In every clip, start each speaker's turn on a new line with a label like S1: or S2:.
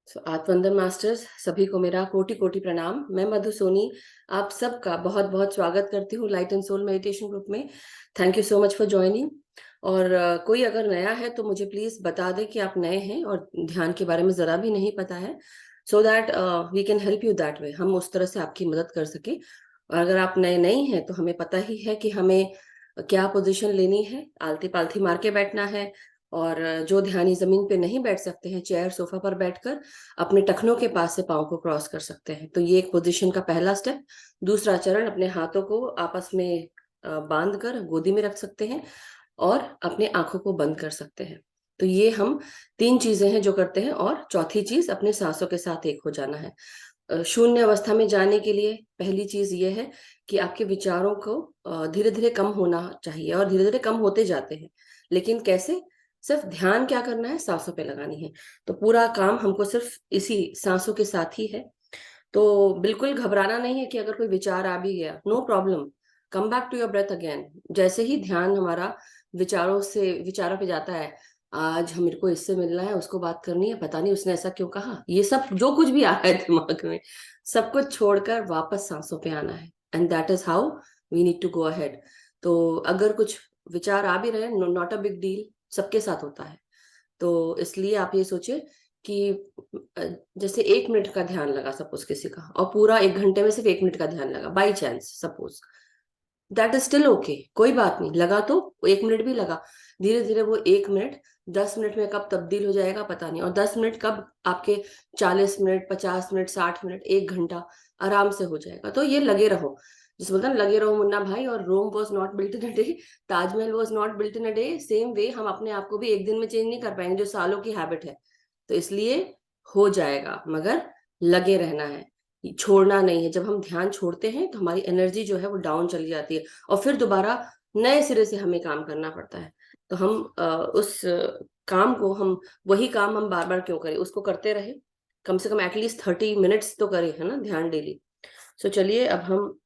S1: आत्मवंदन masters सभी को मेरा कोटि कोटि प्रणाम। मैं मधु सोनी आप सबका बहुत बहुत स्वागत करती हूँ light and soul meditation group में। Thank you so much for joining. और कोई अगर नया है तो मुझे प्लीज बता दे कि आप नए हैं और ध्यान के बारे में जरा भी नहीं पता है, so that we can help you that way, हम उस तरह से आपकी मदद कर सके। और अगर आप नए नहीं हैं तो हमें पता ही है कि हमें क्या पोजीशन लेनी है, आलती पालथी मार के बैठना है। और जो ध्यानी जमीन पे नहीं बैठ सकते हैं, चेयर सोफा पर बैठकर अपने टखनों के पास से पाँव को क्रॉस कर सकते हैं। तो ये एक पोजीशन का पहला स्टेप। दूसरा चरण, अपने हाथों को आपस में बांध कर गोदी में रख सकते हैं और अपने आंखों को बंद कर सकते हैं। तो ये हम तीन चीजें हैं जो करते हैं। और चौथी चीज, अपने सांसों के साथ एक हो जाना है। शून्य अवस्था में जाने के लिए पहली चीज ये है कि आपके विचारों को धीरे धीरे कम होना चाहिए, और धीरे धीरे कम होते जाते हैं। लेकिन कैसे? सिर्फ ध्यान क्या करना है, सांसों पे लगानी है। तो पूरा काम हमको सिर्फ इसी सांसों के साथ ही है। तो बिल्कुल घबराना नहीं है कि अगर कोई विचार आ भी गया, no problem, come back to your breath again. जैसे ही ध्यान हमारा विचारों पे जाता है, आज हम मेरे को इससे मिलना है, उसको बात करनी है, पता नहीं उसने ऐसा क्यों कहा, ये सब जो कुछ भी आ रहा है दिमाग में, सब कुछ छोड़कर वापस सांसों पे आना है। And that is how we need to go ahead. तो अगर कुछ विचार आ भी रहे हैं, नॉट अ बिग डील, सबके साथ होता है। तो इसलिए आप ये सोचिए कि जैसे 1 मिनट का ध्यान लगा सपोज किसी का, और पूरा 1 घंटे में सिर्फ 1 मिनट का ध्यान लगा by chance suppose, that is still okay, कोई बात नहीं। लगा तो 1 मिनट भी लगा, धीरे धीरे वो 1 मिनट 10 मिनट में कब तब्दील हो जाएगा पता नहीं, और 10 मिनट कब आपके 40 मिनट, 50 मिनट, 60 मिनट, 1 घंटा आराम से हो जाएगा। तो ये लगे रहो, जिस बोलते हैं लगे रहो मुन्ना भाई। और Rome was not built in a day, Taj Mahal was not built in a day. Same way हम अपने आप को भी एक दिन में चेंज नहीं कर पाएंगे, जो सालों की हैबिट है। तो इसलिए हो जाएगा, मगर लगे रहना है, छोड़ना नहीं है। जब हम ध्यान छोड़ते हैं तो हमारी एनर्जी जो है वो डाउन चली जाती है, और फिर दोबारा नए सिरे से हमें काम करना पड़ता है। तो हम उस काम को, हम वही काम हम बार बार क्यों करें, उसको करते रहे, कम से कम एटलीस्ट 30 मिनट्स तो करें, है ना, ध्यान डेली। सो चलिए, अब हम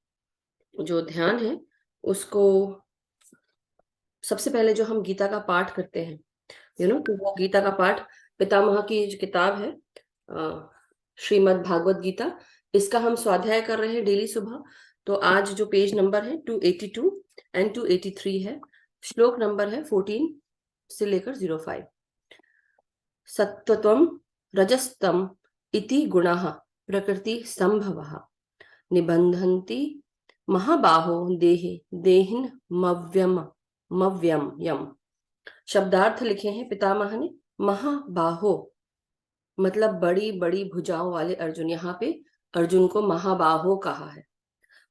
S1: जो ध्यान है उसको, सबसे पहले जो हम गीता का पाठ करते हैं, तो वो गीता का पाठ, पितामह की जो किताब है श्रीमद् भागवत गीता, इसका हम स्वाध्याय कर रहे हैं डेली सुबह। तो आज जो पेज नंबर है 282 एंड 283 है, श्लोक नंबर है 14 से लेकर 05। सत्वत्वम रजस्तम इति गुणाः प्रकृति संभवः निबंधन्ति महाबाहो देहे देहिन मव्यम मव्यम यम। शब्दार्थ लिखे हैं पितामह ने। महाबाहो मतलब बड़ी बड़ी भुजाओं वाले अर्जुन, यहाँ पे अर्जुन को महाबाहो कहा है,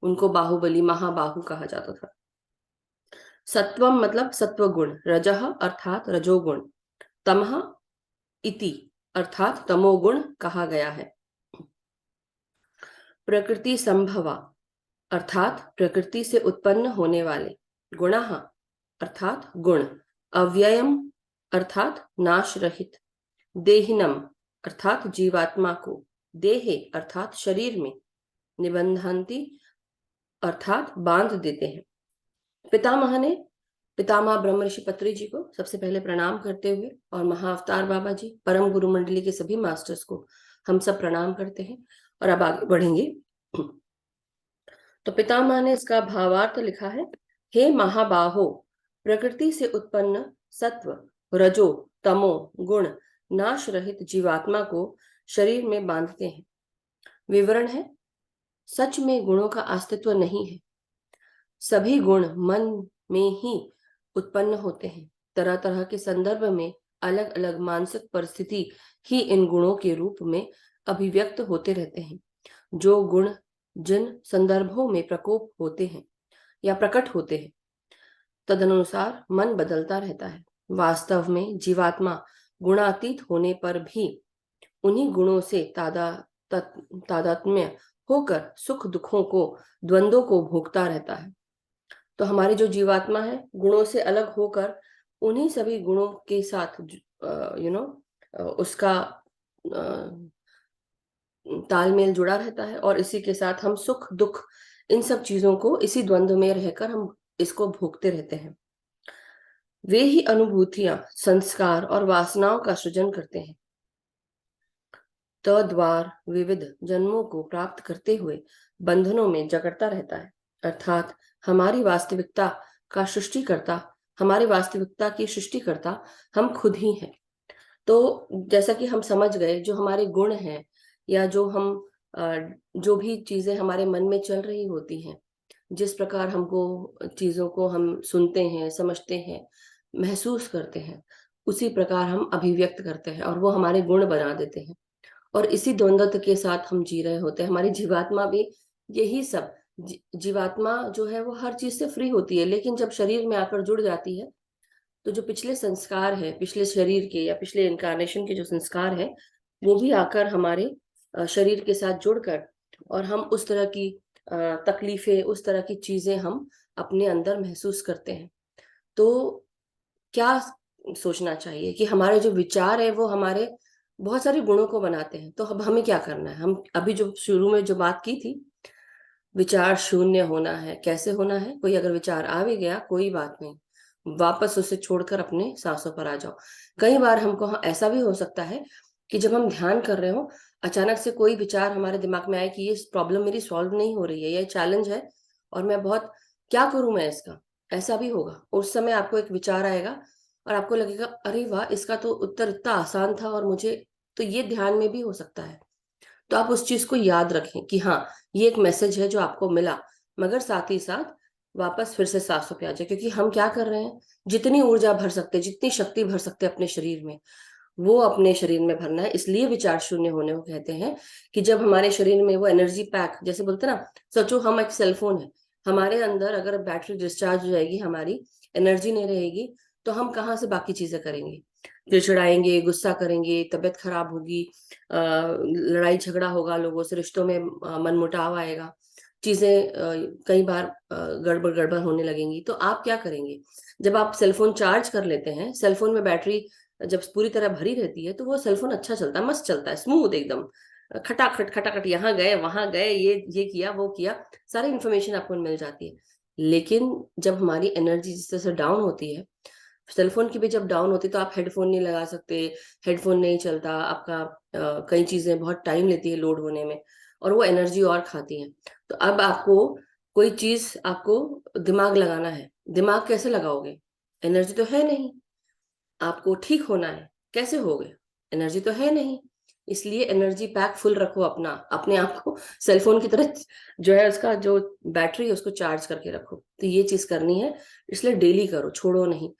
S1: उनको बाहुबली महाबाहु कहा जाता था। सत्वम मतलब सत्व गुण, रजह अर्थात रजोगुण, तमह इति अर्थात तमोगुण कहा गया है। प्रकृति संभवा अर्थात प्रकृति से उत्पन्न होने वाले, गुणः अर्थात गुण, अव्ययम अर्थात नाश रहित, देहिनम अर्थात जीवात्मा को, देहे अर्थात शरीर में, निबंधन्ति अर्थात बांध देते हैं। पितामह ने, पितामह ब्रह्म ऋषि पत्री जी को सबसे पहले प्रणाम करते हुए, और महाअवतार बाबा जी, परम गुरु मंडली के सभी मास्टर्स को हम सब प्रणाम करते हैं। और अब आगे बढ़ेंगे। तो पितामह ने इसका भावार्थ लिखा है। हे महाबाहो, प्रकृति से उत्पन्न सत्व, रजो, तमो गुण नाश रहित जीवात्मा को शरीर में बांधते हैं। विवरण है, सच में गुणों का अस्तित्व नहीं है। सभी गुण मन में ही उत्पन्न होते हैं। तरह तरह के संदर्भ में अलग अलग मानसिक परिस्थिति ही इन गुणों के रूप में अभिव्यक्त होते रहते हैं। जो गुण जिन संदर्भों में प्रकोप होते हैं या प्रकट होते हैं, तदनुसार मन बदलता रहता है। वास्तव में जीवात्मा गुणातीत होने पर भी उन्हीं गुणों से तादात्म्य होकर सुख दुखों को, द्वंद्वों को भोगता रहता है। तो हमारी जो जीवात्मा है, गुणों से अलग होकर उन्हीं सभी गुणों के साथ उसका तालमेल जुड़ा रहता है, और इसी के साथ हम सुख दुख, इन सब चीजों को, इसी द्वंद्व में रहकर हम इसको भोगते रहते हैं। वे ही अनुभूतियां, संस्कार और वासनाओं का सृजन करते हैं। तद्वार विविध जन्मों को प्राप्त करते हुए बंधनों में जकड़ता रहता है। अर्थात हमारी वास्तविकता का सृष्टिकर्ता, हमारी वास्तविकता की सृष्टिकर्ता हम खुद ही हैं। तो जैसा कि हम समझ गए, जो हमारे गुण हैं या जो भी चीजें हमारे मन में चल रही होती हैं, जिस प्रकार हमको चीजों को हम सुनते हैं, समझते हैं, महसूस करते हैं, उसी प्रकार हम अभिव्यक्त करते हैं और वो हमारे गुण बना देते हैं। और इसी द्वंद्व के साथ हम जी रहे होते हैं। हमारी जीवात्मा भी यही सब, जीवात्मा जो है वो हर चीज से फ्री होती है, लेकिन जब शरीर में आकर जुड़ जाती है तो जो पिछले संस्कार है, पिछले शरीर के या पिछले इनकारनेशन के जो संस्कार है, वो भी आकर हमारे शरीर के साथ जुड़कर, और हम उस तरह की तकलीफें, उस तरह की चीजें हम अपने अंदर महसूस करते हैं। तो क्या सोचना चाहिए कि हमारे जो विचार है वो हमारे बहुत सारे गुणों को बनाते हैं। तो अब हमें क्या करना है? हम अभी जो शुरू में जो बात की थी, विचार शून्य होना है। कैसे होना है? कोई अगर विचार आ भी गया, कोई बात नहीं, वापस उसे छोड़कर अपने सांसों पर आ जाओ। कई बार हमको ऐसा भी हो सकता है कि जब हम ध्यान कर रहे हो, अचानक से कोई विचार हमारे दिमाग में आए कि ये प्रॉब्लम मेरी सॉल्व नहीं हो रही है, ये चैलेंज है और मैं बहुत, क्या करूं मैं इसका? ऐसा भी होगा। उस समय आपको एक विचार आएगा और आपको लगेगा, अरे वाह, इसका तो उत्तर इतना आसान था और मुझे तो ये ध्यान में भी हो सकता है। तो आप उस चीज को याद रखें कि हाँ, ये एक मैसेज है जो आपको मिला, मगर साथ ही साथ वापस फिर से सांसों पे आ जाए। क्योंकि हम क्या कर रहे हैं, जितनी ऊर्जा भर सकते, जितनी शक्ति भर सकते अपने शरीर में, वो अपने शरीर में भरना है। इसलिए विचार शून्य होने को कहते हैं कि जब हमारे शरीर में वो एनर्जी पैक, जैसे बोलते हैं ना, सोचो हम एक सेलफोन है, हमारे अंदर अगर बैटरी डिस्चार्ज हो जाएगी, हमारी एनर्जी नहीं रहेगी, तो हम कहाँ से बाकी चीजें करेंगे? चिड़चिड़ाएंगे, गुस्सा करेंगे, तबीयत खराब होगी, लड़ाई झगड़ा होगा, लोगों से रिश्तों में मनमुटाव आएगा, चीजें कई बार गड़बड़ गड़बड़ होने लगेंगी। तो आप क्या करेंगे? जब आप सेलफोन चार्ज कर लेते हैं, सेलफोन में बैटरी जब पूरी तरह भरी रहती है, तो वो सेलफोन अच्छा चलता है, मस्त चलता है, स्मूथ एकदम, खटाखट खटाखट, यहाँ गए वहां गए, ये किया वो किया, सारी इन्फॉर्मेशन आपको मिल जाती है। लेकिन जब हमारी एनर्जी जिस तरह से डाउन होती है, सेलफोन की भी जब डाउन होती है, तो आप हेडफोन नहीं लगा सकते, हेडफोन नहीं चलता आपका, कई चीजें बहुत टाइम लेती है लोड होने में, और वो एनर्जी और खाती है। तो अब आपको कोई चीज, आपको दिमाग लगाना है। दिमाग कैसे लगाओगे? एनर्जी तो है नहीं। आपको ठीक होना है, कैसे होगे? एनर्जी तो है नहीं। इसलिए एनर्जी पैक फुल रखो, अपना अपने आप को सेलफोन की तरह, जो है उसका जो बैटरी है उसको चार्ज करके रखो। तो ये चीज करनी है, इसलिए डेली करो, छोड़ो नहीं।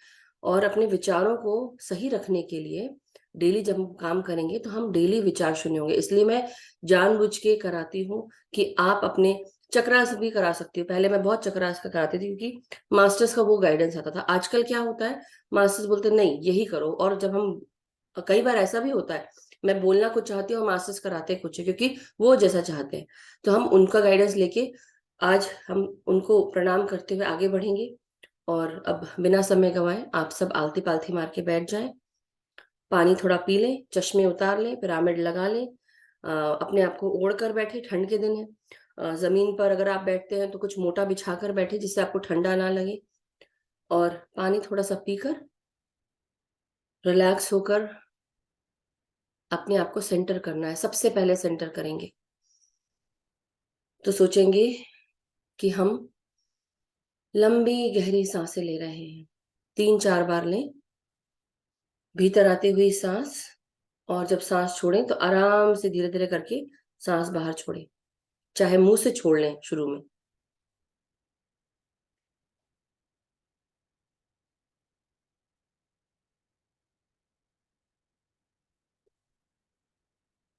S1: और अपने विचारों को सही रखने के लिए डेली जब हम काम करेंगे तो हम डेली विचार शून्य होंगे। इसलिए मैं जानबूझ के कराती हूँ कि आप अपने चक्रास भी करा सकती हो। पहले मैं बहुत चक्रास का कराती थी, क्योंकि मास्टर्स का वो गाइडेंस आता था। आजकल क्या होता है, मास्टर्स बोलते नहीं यही करो, और जब हम, कई बार ऐसा भी होता है, मैं बोलना कुछ चाहती हूँ और मास्टर्स कराते कुछ है, क्योंकि वो जैसा चाहते हैं। तो हम उनका गाइडेंस लेके आज हम उनको प्रणाम करते हुए आगे बढ़ेंगे। और अब बिना समय गंवाए आप सब आलती पालती मार के बैठ जाएं, पानी थोड़ा पी लें, चश्मे उतार लें, पिरामिड लगा लें, अपने आप को ओढ़ कर बैठे, ठंड के दिन है। जमीन पर अगर आप बैठते हैं तो कुछ मोटा बिछा कर बैठे, जिससे आपको ठंडा ना लगे। और पानी थोड़ा सा पीकर रिलैक्स होकर अपने आप को सेंटर करना है। सबसे पहले सेंटर करेंगे तो सोचेंगे कि हम लंबी गहरी सांसें ले रहे हैं। 3-4 बार लें, भीतर आती हुई सांस, और जब सांस छोड़ें तो आराम से धीरे धीरे करके सांस बाहर छोड़ें, चाहे मुंह से छोड़ लें शुरू में।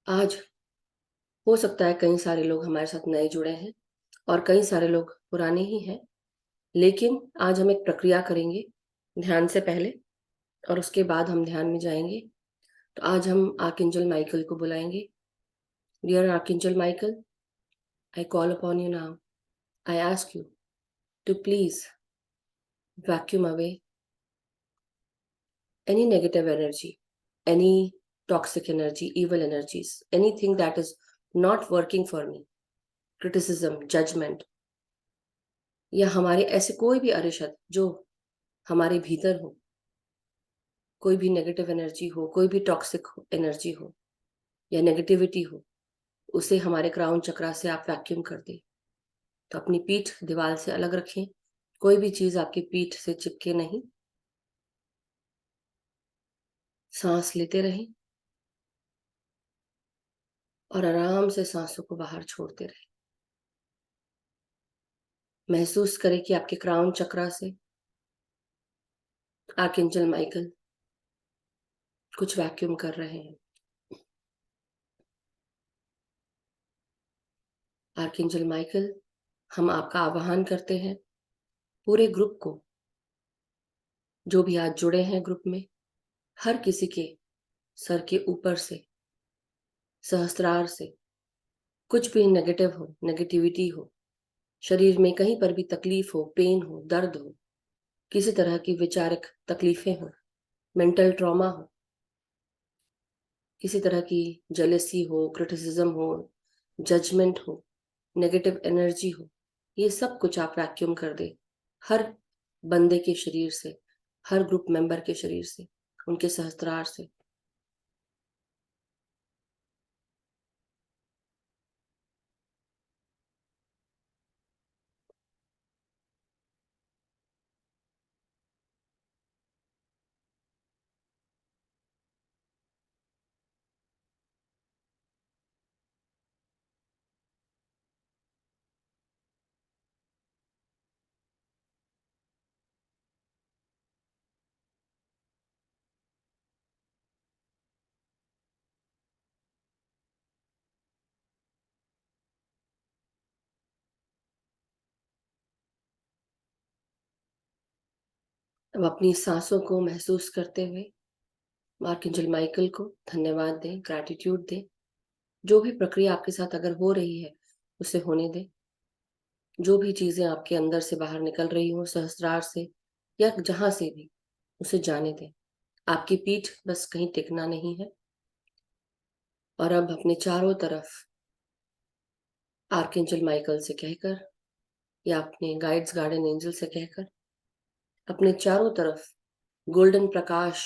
S1: आज हो सकता है कई सारे लोग हमारे साथ नए जुड़े हैं और कई सारे लोग पुराने ही हैं, लेकिन आज हम एक प्रक्रिया करेंगे ध्यान से पहले, और उसके बाद हम ध्यान में जाएंगे। तो आज हम आर्कएंजल माइकल को बुलाएंगे। Dear archangel Michael, I call upon you now. I ask you to please vacuum away any negative energy, any toxic energy, evil energies, anything that is not working for me, criticism, judgment, या हमारे ऐसे कोई भी अरिशद जो हमारे भीतर हो, कोई भी नेगेटिव एनर्जी हो, कोई भी टॉक्सिक एनर्जी हो, या नेगेटिविटी हो, उसे हमारे क्राउन चक्रा से आप वैक्यूम कर दें। तो अपनी पीठ दीवार से अलग रखें, कोई भी चीज आपकी पीठ से चिपके नहीं। सांस लेते रहें और आराम से सांसों को बाहर छोड़ते रहें। महसूस करें कि आपके क्राउन चक्रा से आर्कएंजल माइकल कुछ वैक्यूम कर रहे हैं। आर्कएंजल माइकल, हम आपका आवाहन करते हैं पूरे ग्रुप को, जो भी आज जुड़े हैं ग्रुप में, हर किसी के सर के ऊपर से, सहस्त्रार से कुछ भी नेगेटिव हो, नेगेटिविटी हो, शरीर में कहीं पर भी तकलीफ हो, पेन हो, दर्द हो, किसी तरह की विचारिक तकलीफें हो, मेंटल ट्रॉमा हो, किसी तरह की जेलसी हो, क्रिटिसिज्म हो, जजमेंट हो, नेगेटिव एनर्जी हो, ये सब कुछ आप वैक्यूम कर दे हर बंदे के शरीर से, हर ग्रुप मेंबर के शरीर से, उनके सहस्त्रार से। अब अपनी सांसों को महसूस करते हुए आर्कएंजल माइकल को धन्यवाद दें, ग्रैटिट्यूड दें। जो भी प्रक्रिया आपके साथ अगर हो रही है उसे होने दें। जो भी चीजें आपके अंदर से बाहर निकल रही हो, सहस्त्रार से या जहां से भी, उसे जाने दें। आपकी पीठ बस कहीं टिकना नहीं है। और अब अपने चारों तरफ आर्कएंजल माइकल से कहकर या अपने गाइड्स गार्डन एंजल से कहकर अपने चारों तरफ गोल्डन प्रकाश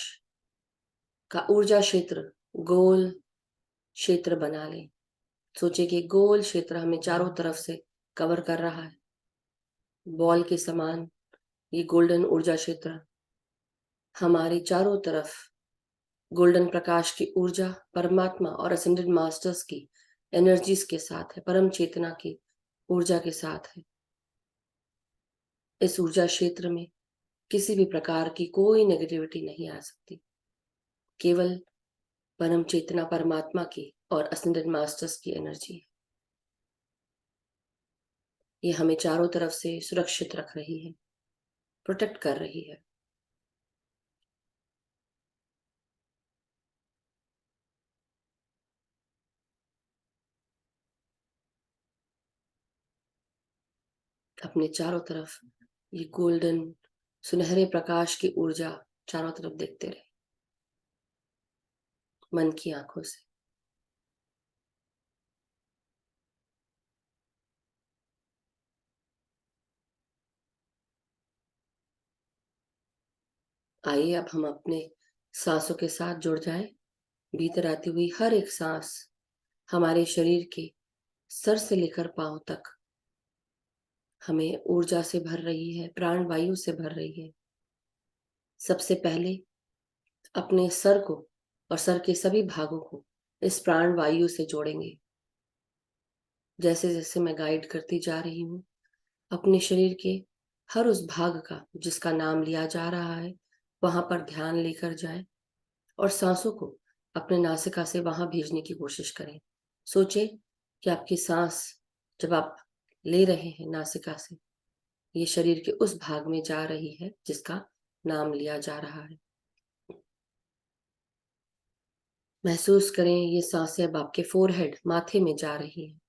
S1: का ऊर्जा क्षेत्र, गोल क्षेत्र बना लें। सोचे कि गोल क्षेत्र हमें चारों तरफ से कवर कर रहा है। बॉल के समान ये गोल्डन ऊर्जा क्षेत्र हमारी चारों तरफ गोल्डन प्रकाश की ऊर्जा, परमात्मा और असेंडेड मास्टर्स की एनर्जीज के साथ है, परम चेतना की ऊर्जा के साथ है। इस ऊर्जा क्षेत्र में किसी भी प्रकार की कोई नेगेटिविटी नहीं आ सकती। केवल परम चेतना परमात्मा की और असेंडेड मास्टर्स की एनर्जी है। ये हमें चारों तरफ से सुरक्षित रख रही है, प्रोटेक्ट कर रही है। अपने चारों तरफ ये गोल्डन सुनहरे प्रकाश की ऊर्जा चारों तरफ देखते रहे, मन की आंखों से। आइए अब हम अपने सांसों के साथ जुड़ जाएं। भीतर आती हुई हर एक सांस हमारे शरीर के सर से लेकर पांव तक हमें ऊर्जा से भर रही है, प्राण वायु से भर रही है। सबसे पहले अपने सर को और सर के सभी भागों को इस प्राण वायु से जोड़ेंगे। जैसे जैसे मैं गाइड करती जा रही हूँ, अपने शरीर के हर उस भाग का जिसका नाम लिया जा रहा है वहां पर ध्यान लेकर जाएं और सांसों को अपने नासिका से वहां भेजने की कोशिश करें। सोचें कि आपकी सांस जब आप ले रहे हैं नासिका से, ये शरीर के उस भाग में जा रही है जिसका नाम लिया जा रहा है। महसूस करें ये सांसें अब आपके फोरहेड, माथे में जा रही हैं।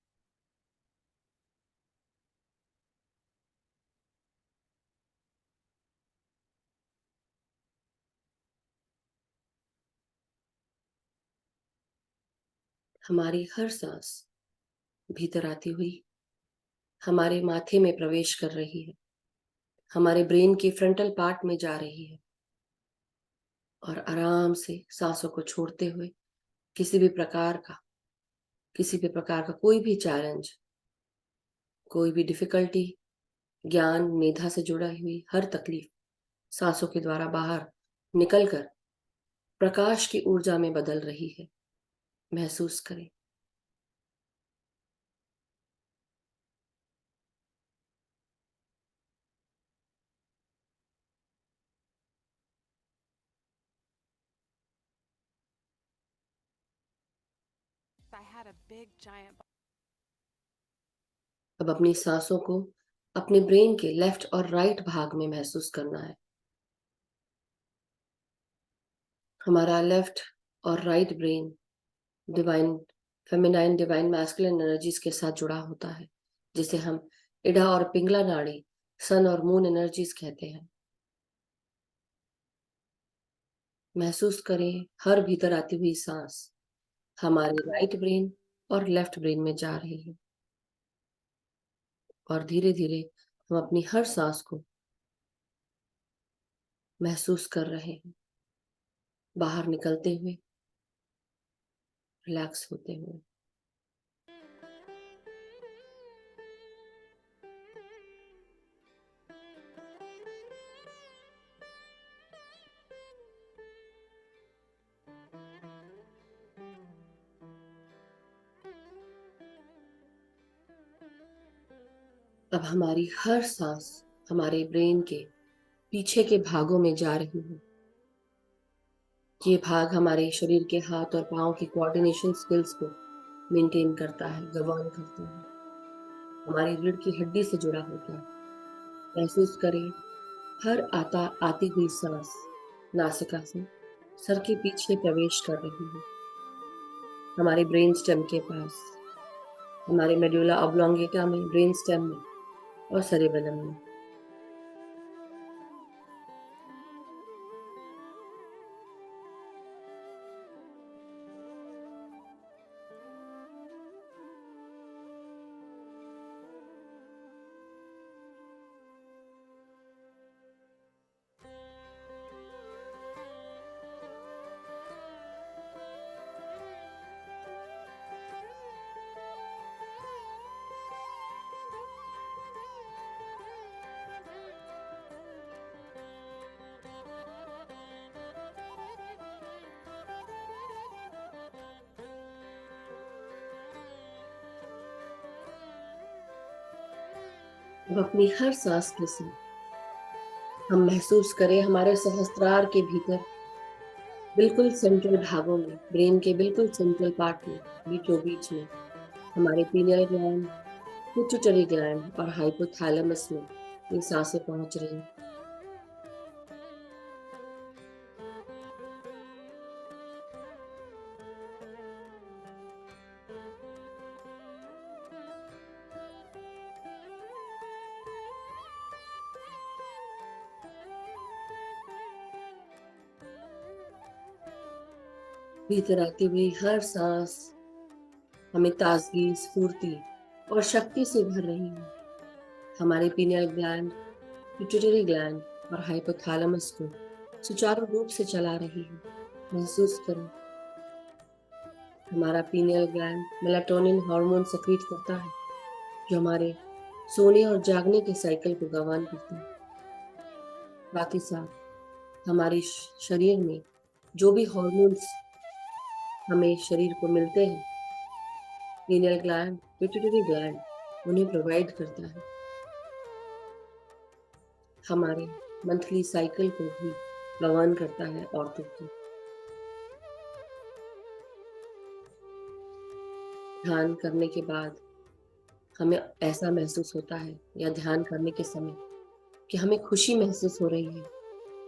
S1: हमारी हर सांस भीतर आती हुई हमारे माथे में प्रवेश कर रही है, हमारे ब्रेन के फ्रंटल पार्ट में जा रही है और आराम से सांसों को छोड़ते हुए किसी भी प्रकार का किसी भी प्रकार का कोई भी चैलेंज, कोई भी डिफिकल्टी, ज्ञान मेधा से जुड़ा हुई हर तकलीफ सांसों के द्वारा बाहर निकलकर प्रकाश की ऊर्जा में बदल रही है। महसूस करें। अब अपनी सांसों को अपने ब्रेन के लेफ्ट और राइट भाग में महसूस करना है। हमारा लेफ्ट और right brain divine feminine, divine masculine energies के साथ जुड़ा होता है, जिसे हम इड़ा और पिंगला नाड़ी, सन और मून एनर्जीज कहते हैं। महसूस करें हर भीतर आती हुई सांस हमारे राइट ब्रेन और लेफ्ट ब्रेन में जा रही है, और धीरे धीरे हम अपनी हर सांस को महसूस कर रहे हैं, बाहर निकलते हुए, रिलैक्स होते हुए। अब हमारी हर सांस हमारे ब्रेन के पीछे के भागों में जा रही है। ये भाग हमारे शरीर के हाथ और पांव की कोऑर्डिनेशन स्किल्स को मेंटेन करता है, गवर्न करता है, हमारी रीढ़ की हड्डी से जुड़ा होता है। महसूस करें हर आती हुई सांस नासिका से सर के पीछे प्रवेश कर रही है, हमारे ब्रेन स्टेम के पास, हमारे मेडुला ऑब्लोंगेटा में, ब्रेन स्टेम में और सेरेबेलम में। अब अपनी हर सांस के साथ हम महसूस करें हमारे सहस्त्रार के भीतर, बिल्कुल सेंट्रल भागों में, ब्रेन के बिल्कुल सेंट्रल पार्ट में, बीचों बीच में हमारे पीनियल ग्लैंड, पिट्यूटरी ग्लैंड और हाइपोथैलेमस में ये सांसें पहुंच रही हैं। भीतर आती हुई हर सांस हमें ताजगी, स्फूर्ति और शक्ति से भर रही है। हमारे पीनियल ग्लैंड, पिट्यूटरी ग्लैंड और हाइपोथैलेमस को सुचारू रूप से चला रही है। महसूस करें हमारा पीनियल ग्लैंड मेलाटोनिन हार्मोन सक्रिय करता है, जो हमारे सोने और जागने के साइकिल को गवर्न करता है। साथ ही साथ हमारे शरीर में जो भी हार्मोन्स हमें शरीर को मिलते हैं, पीनियल ग्लैंड, पिट्यूटरी ग्लैंड उन्हें प्रोवाइड करता है। हमारे मंथली साइकिल को भी गवर्न करता है औरतों की। ध्यान करने के बाद हमें ऐसा महसूस होता है, या ध्यान करने के समय, कि हमें खुशी महसूस हो रही है,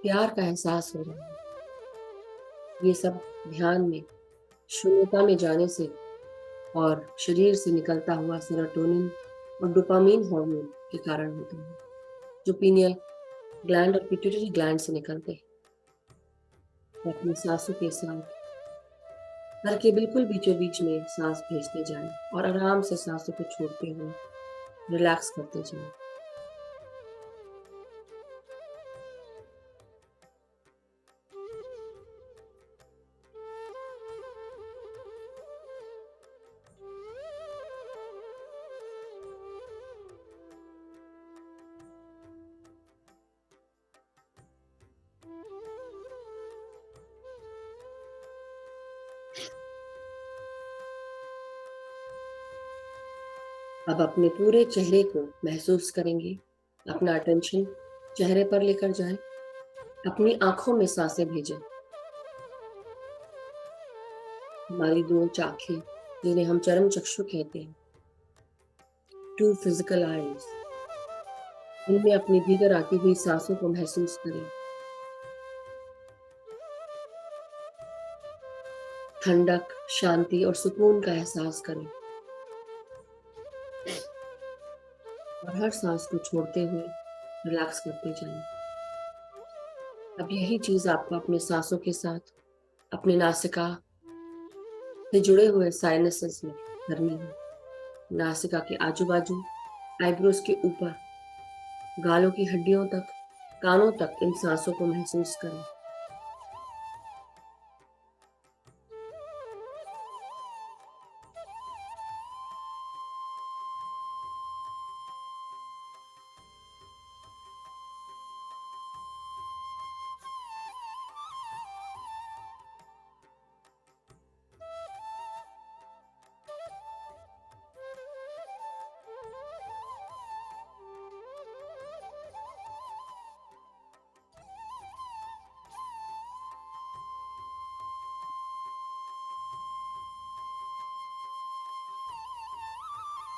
S1: प्यार का एहसास हो रहा है। ये सब ध्यान में शून्यता में जाने से और शरीर से निकलता हुआ सेरोटोनिन और डोपामीन हार्मोन के कारण होता है, जो पीनियल ग्लैंड और पिट्यूटरी ग्लैंड से निकलते हैं। अपनी सांसों के साथ सर के बिल्कुल बीचों बीच में सांस भेजते जाएं और आराम से सांसों को छोड़ते हुए रिलैक्स करते जाएं। अब अपने पूरे चेहरे को महसूस करेंगे। अपना अटेंशन चेहरे पर लेकर जाएं। अपनी आंखों में सांसें भेजें। हमारी दो आंखें, जिन्हें हम चरम चक्षु कहते हैं, टू फिजिकल आईज, इनमें अपनी भीतर आती हुई सांसों को महसूस करें। ठंडक, शांति और सुकून का एहसास करें और हर सांस को छोड़ते हुए रिलैक्स करते जाएं। अब यही चीज आपको अपने सांसों के साथ अपने नासिका से जुड़े हुए साइनसेस में करनी है। नासिका के आजू बाजू, आईब्रोज के ऊपर, गालों की हड्डियों तक, कानों तक इन सांसों को महसूस करें।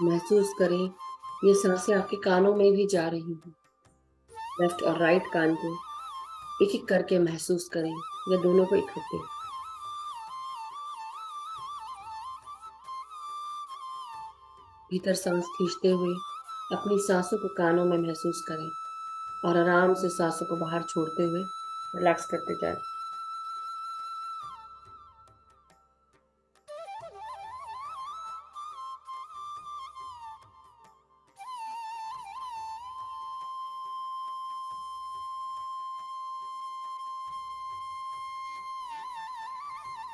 S1: महसूस करें ये सांसें आपके कानों में भी जा रही हैं। लेफ्ट और राइट कान को एक एक करके महसूस करें या दोनों को इकट्ठे। भीतर सांस खींचते हुए अपनी सांसों को कानों में महसूस करें और आराम से सांसों को बाहर छोड़ते हुए रिलैक्स करते जाएं।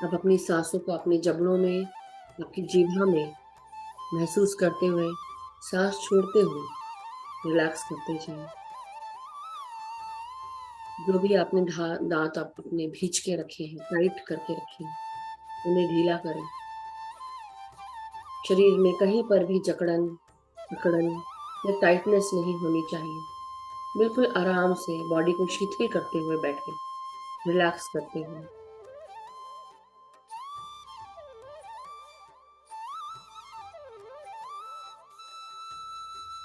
S1: अब अपनी सांसों को अपनी जबड़ों में, आपकी जीभा में महसूस करते हुए सांस छोड़ते हुए रिलैक्स करते जाएं। जो भी आपने दांत आप अपने भींच के रखे हैं, टाइट करके रखे हैं, उन्हें ढीला करें। शरीर में कहीं पर भी जकड़न, अकड़न या टाइटनेस नहीं होनी चाहिए। बिल्कुल आराम से बॉडी को शिथिल करते हुए बैठे, रिलैक्स करते हुए।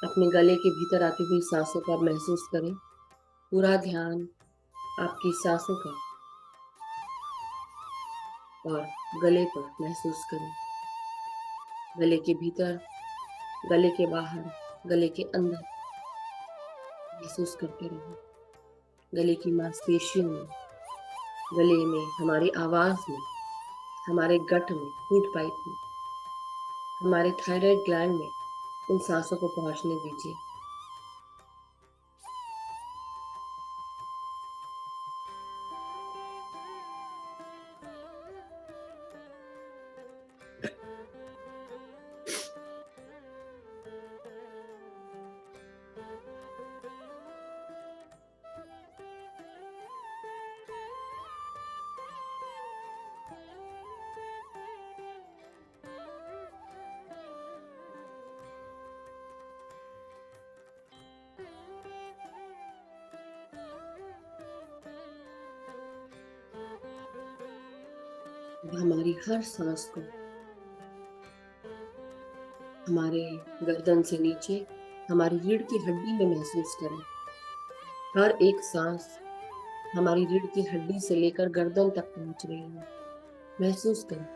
S1: अपने गले के भीतर आती हुई सांसों को आप महसूस करें। पूरा ध्यान आपकी सांसों का और गले पर महसूस करें। गले के भीतर, गले के बाहर, गले के अंदर महसूस करते रहें। गले की मांसपेशियों में, गले में, हमारी आवाज में, हमारे गट में, फूड पाइप में, हमारे थायराइड ग्लैंड में उन सांसों को पहुंचने दीजिए। हमारी हर सांस को हमारे गर्दन से नीचे, हमारी रीढ़ की हड्डी में महसूस करें। हर एक सांस हमारी रीढ़ की हड्डी से लेकर गर्दन तक पहुंच रही है। महसूस करें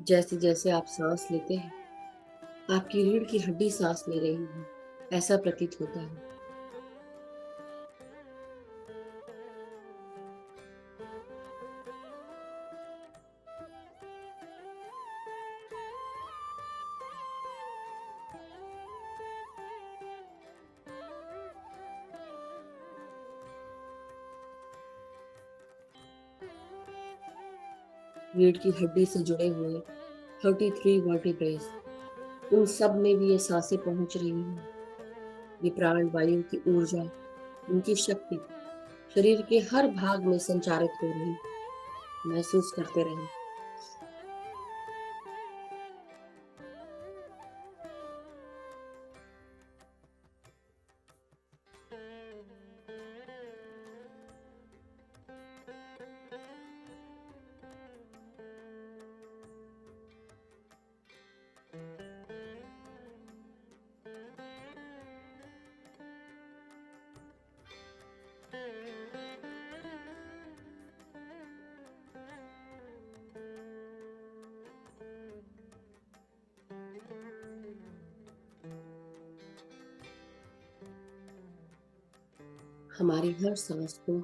S1: जैसे जैसे आप सांस लेते हैं, आपकी रीढ़ की हड्डी सांस ले रही है, ऐसा प्रतीत होता है। रीढ़ की हड्डी से जुड़े हुए 33 वर्टिब्रेस, उन सब में भी ये सांसें पहुंच रही हैं। ये प्राण वायु की ऊर्जा, उनकी शक्ति शरीर के हर भाग में संचारित हो रही। महसूस करते रहें। हमारी हर सांस को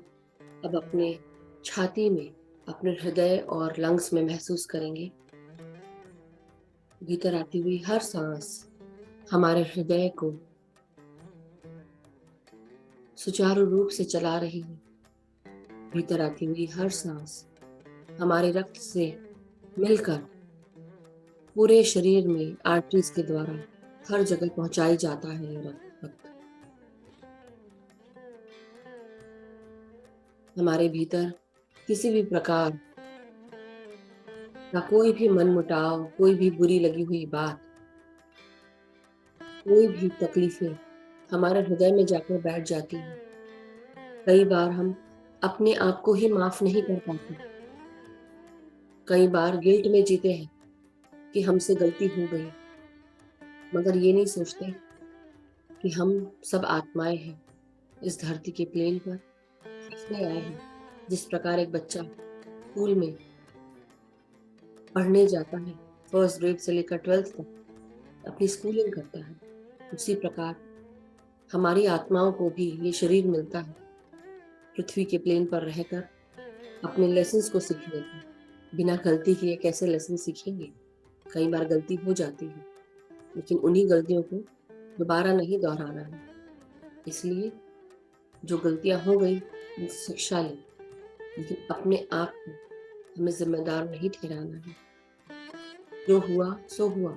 S1: अब अपने छाती में, अपने हृदय और लंग्स में महसूस करेंगे। भीतर आती हुई हर सांस हमारे हृदय को सुचारू रूप से चला रही है। भीतर आती हुई हर सांस हमारे रक्त से मिलकर पूरे शरीर में आर्टरीज के द्वारा हर जगह पहुंचाई जाता है ये रक्त। हमारे भीतर किसी भी प्रकार का कोई भी मनमुटाव, कोई भी बुरी लगी हुई बात, कोई भी तकलीफें हमारे हृदय में जाकर बैठ जाती हैं। कई बार हम अपने आप को ही माफ नहीं कर पाते। कई बार गिल्ट में जीते हैं कि हमसे गलती हो गई, मगर ये नहीं सोचते कि हम सब आत्माएं हैं इस धरती के प्लेन पर सीखने आए हैं। जिस प्रकार एक बच्चा स्कूल में पढ़ने जाता है, फर्स्ट ग्रेड से लेकर 12th तक अपनी स्कूलिंग करता है, उसी प्रकार हमारी आत्माओं को भी ये शरीर मिलता है पृथ्वी के प्लेन पर रहकर अपने लेसन्स को सीखने का। बिना गलती किए कैसे लेसन सीखेंगे? कई बार गलती हो जाती है, लेकिन उन्हीं गलतियों को दोबारा नहीं दोहराना है। इसलिए जो गलतियां हो गई उनसे शिक्षा लें, लेकिन अपने आप को हमें जिम्मेदार नहीं ठहराना है। जो हुआ सो हुआ,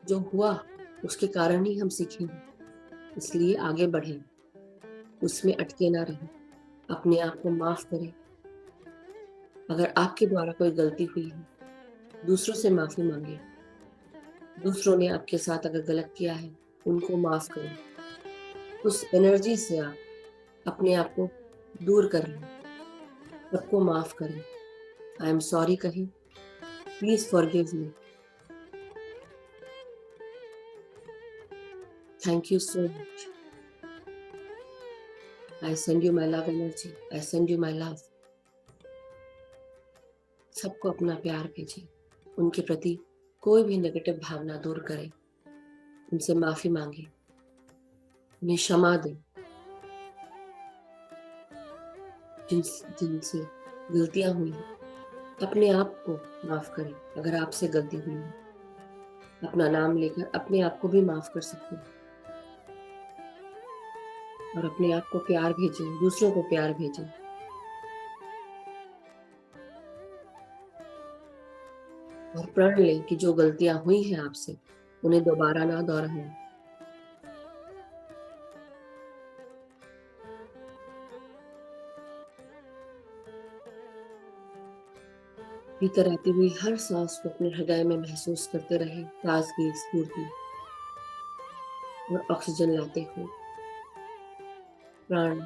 S1: जो हुआ उसके कारण ही हम सीखेंगे। इसलिए आगे बढ़ें, उसमें अटके ना रहें, अपने आप को माफ करें। अगर आपके द्वारा कोई गलती हुई है, दूसरों से माफी मांगे। दूसरों ने आपके साथ अगर गलत किया है, उनको माफ करें। उस एनर्जी से आप अपने आप को दूर कर लें, सबको माफ करें। आई एम सॉरी कहें, please forgive me, thank you so much, I send you my love energy, I send you my love. सबको अपना प्यार भेजें, उनके प्रति कोई भी नेगेटिव भावना दूर करें, उनसे माफी मांगे, उन्हें क्षमा दें। जिनसे गलतियां हुई हैं, अपने आप को माफ करें। अगर आपसे गलती हुई है, अपना नाम लेकर अपने आप को भी माफ कर सकते हैं और अपने आप को प्यार भेजें, दूसरों को प्यार भेजें। और प्रण लें कि जो गलतियां हुई हैं आपसे, उन्हें दोबारा ना दोहराएं। भीतर आती हुई हर सांस को अपने हृदय में महसूस करते रहें, ताजगी, स्फूर्ति और ऑक्सीजन लाते हुए, प्राण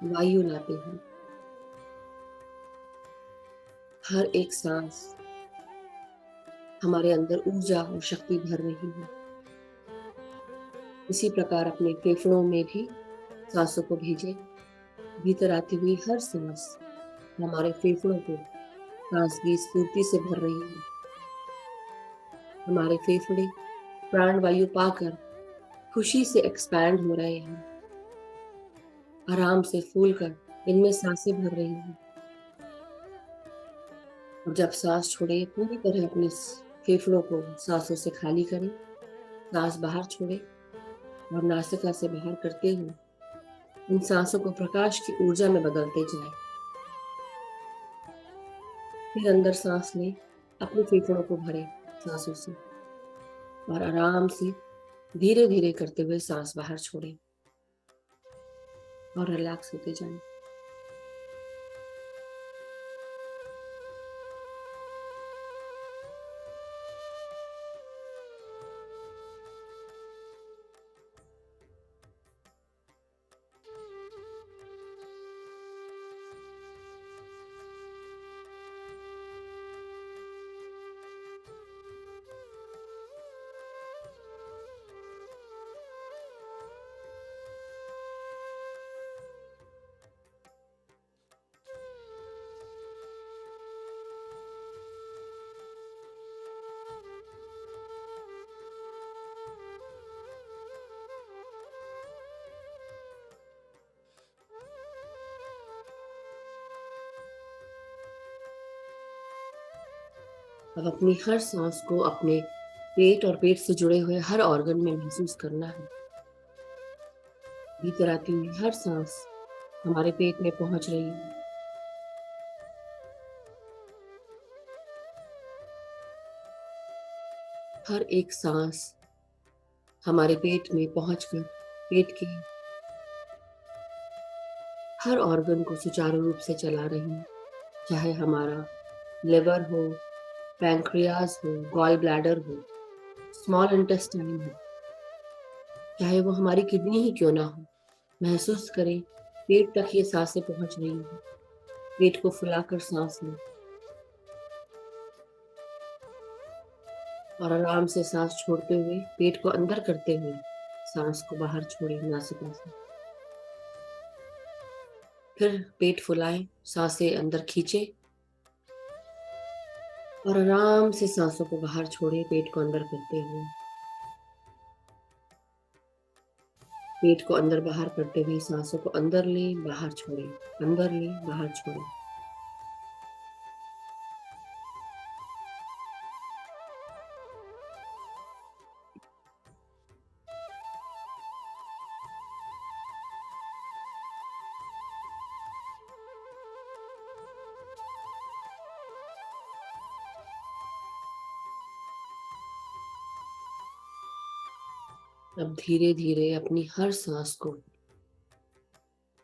S1: वायु लाते हुए। हर एक सांस हमारे अंदर ऊर्जा और शक्ति भर रही है। इसी प्रकार अपने फेफड़ों में भी सांसों को भेजें। भीतर आती हुई हर सांस हमारे फेफड़ों को ताजगी, स्फूर्ति से भर रही है। हमारे फेफड़े प्राण वायु पाकर खुशी से एक्सपैंड हो रहे हैं, आराम से फूलकर इनमें सांसें भर रही हैं। और जब सांस छोड़े, पूरी तरह अपने फेफड़ों को सांसों से खाली करें, सांस बाहर छोड़े और नासिका से बाहर करते हुए इन सांसों को प्रकाश की ऊर्जा में बदलते जाएं। फिर अंदर सांस लें, अपने फेफड़ों को भरें सांसों से और आराम से धीरे धीरे करते हुए सांस बाहर छोड़ें और रिलैक्स होते जाएं। अब अपनी हर सांस को अपने पेट और पेट से जुड़े हुए हर ऑर्गन में महसूस करना है। भीतर आती हुई हर सांस हमारे पेट में पहुंच रही है। हर एक सांस हमारे पेट में पहुंचकर पेट के हर ऑर्गन को सुचारू रूप से चला रही है। चाहे हमारा लिवर हो, पैंक्रियाज हो, गॉल ब्लैडर हो, स्मॉल इंटेस्टाइन हो, चाहे वो हमारी किडनी ही क्यों ना हो, महसूस करें पेट तक ये सांसें पहुंच रही हैं। पेट को फुलाकर सांस लें और आराम से सांस छोड़ते हुए पेट को अंदर करते हुए सांस को बाहर छोड़ें नासिका से। फिर पेट फुलाएं, सांसें अंदर खींचे और आराम से सांसों को बाहर छोड़ें पेट को अंदर करते हुए। पेट को अंदर बाहर करते हुए सांसों को अंदर लें, बाहर छोड़ें, अंदर लें, बाहर छोड़ें। अब धीरे धीरे अपनी हर सांस को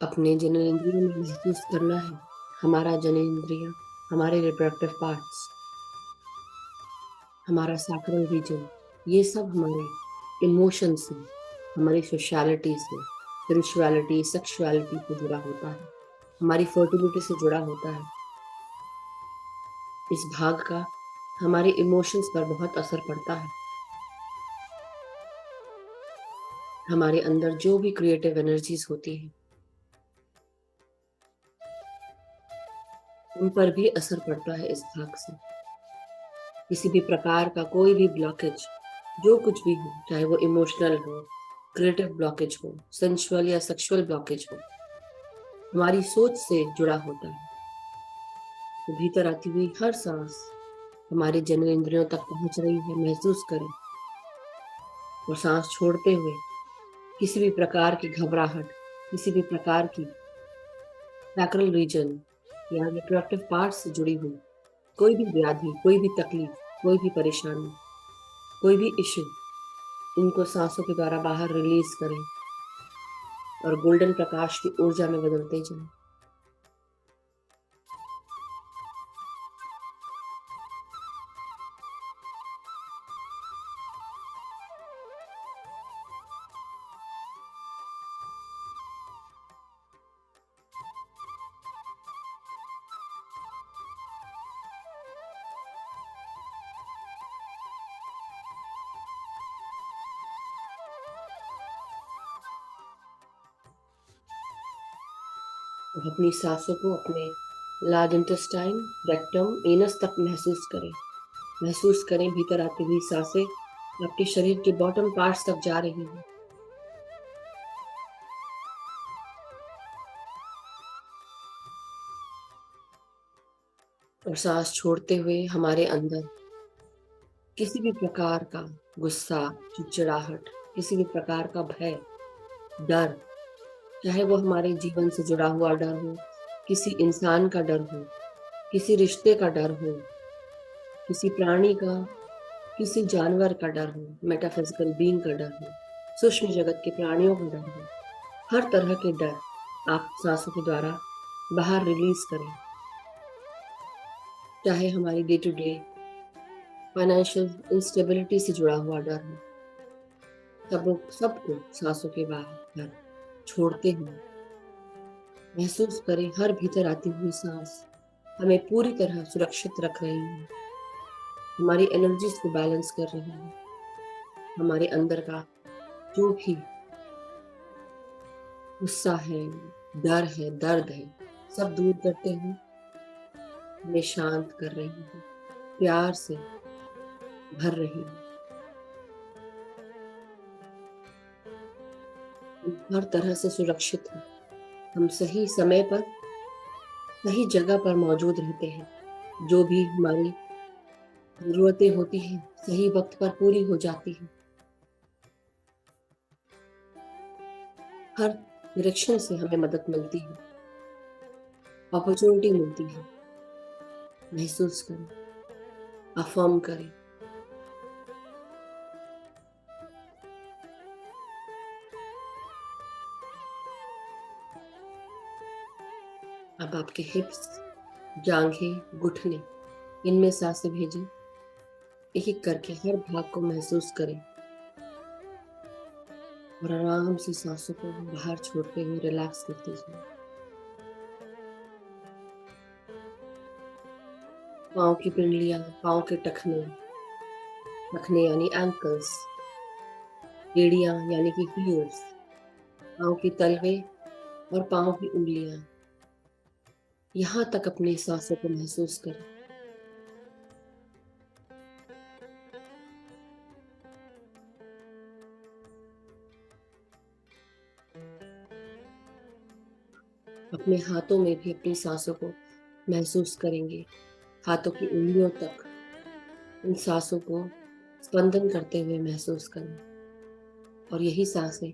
S1: अपने जननेंद्रियों में महसूस करना है। हमारा जननेंद्रिय, हमारे रिप्रोडक्टिव पार्ट्स, हमारा सैक्रल रीजन, ये सब हमारे इमोशंस से, हमारी सोशलिटी से, स्पिरिचुअलिटी, सेक्सुअलिटी से जुड़ा होता है, हमारी फर्टिलिटी से जुड़ा होता है। इस भाग का हमारे इमोशंस पर बहुत असर पड़ता है। हमारे अंदर जो भी क्रिएटिव एनर्जीज होती हैं उन पर भी असर पड़ता है इस भाग से। किसी भी प्रकार का कोई भी ब्लॉकेज, जो कुछ भी हो, चाहे वो इमोशनल हो, क्रिएटिव ब्लॉकेज हो, सेंसुअल या सेक्सुअल ब्लॉकेज हो, हमारी सोच से जुड़ा होता है। तो भीतर आती हुई हर सांस हमारे जननेंद्रियों तक पहुंच रही है, महसूस करें। और सांस छोड़ते हुए किसी भी प्रकार की घबराहट, किसी भी प्रकार की सैक्रल रीजन या रिप्रोडक्टिव पार्ट से जुड़ी हुई कोई भी व्याधि, कोई भी तकलीफ, कोई भी परेशानी, कोई भी इश्यू, इनको सांसों के द्वारा बाहर रिलीज करें और गोल्डन प्रकाश की ऊर्जा में बदलते जाएं। अब अपनी सांसों को अपने लार्ज इंटेस्टाइन, रेक्टम, एनस तक महसूस करें। महसूस करें भीतर आती हुई सांसें आपके शरीर के बॉटम पार्ट्स तक जा रही हैं। और सांस छोड़ते हुए हमारे अंदर किसी भी प्रकार का गुस्सा, चिड़चिड़ाहट, किसी भी प्रकार का भय, डर, चाहे वो हमारे जीवन से जुड़ा हुआ डर हो, किसी इंसान का डर हो, किसी रिश्ते का डर हो, किसी प्राणी का, किसी जानवर का डर हो, मेटाफिजिकल बीइंग का डर हो, सूक्ष्म जगत के प्राणियों का डर हो, हर तरह के डर आप सांसों के द्वारा बाहर रिलीज करें। चाहे हमारी day to day financial instability से जुड़ा हुआ डर हो, सबको सांसों के बाहर छोड़ते हुए महसूस करें हर भीतर आती हुई सांस हमें पूरी तरह सुरक्षित रख रही है, हमारी एनर्जीज को बैलेंस कर रही है। हमारे अंदर का जो भी गुस्सा है, डर है, दर्द है, सब दूर करते हुए हमें शांत कर रही है, प्यार से भर रही है। हम हर तरह से सुरक्षित हैं। हम सही समय पर, सही जगह पर मौजूद रहते हैं। जो भी ज़रूरतें होती हैं, सही वक़्त पर पूरी हो जाती हैं। हर डायरेक्शन से हमें मदद मिलती है, अपॉर्च्युनिटी मिलती है। महसूस करें, अफ़र्म करें। अब आपके हिप्स, जांघें, घुटने, इनमें साँसें भेजें। एक-एक करके हर भाग को महसूस करें और आराम से साँसों को बाहर छोड़ते हुए रिलैक्स करते जाएँ। पाँव की पिंडलियाँ, पाँव के टखने, टखने यानी एंकल्स, एड़ियाँ यानी कि हील्स, पाँव की तलवे और पाँव की उँगलियाँ, यहाँ तक अपनी साँसों को महसूस करें। अपने हाथों में भी अपनी साँसों को महसूस करेंगे, हाथों की उँगलियों तक इन साँसों को स्पंदन करते हुए महसूस करें और यही साँसें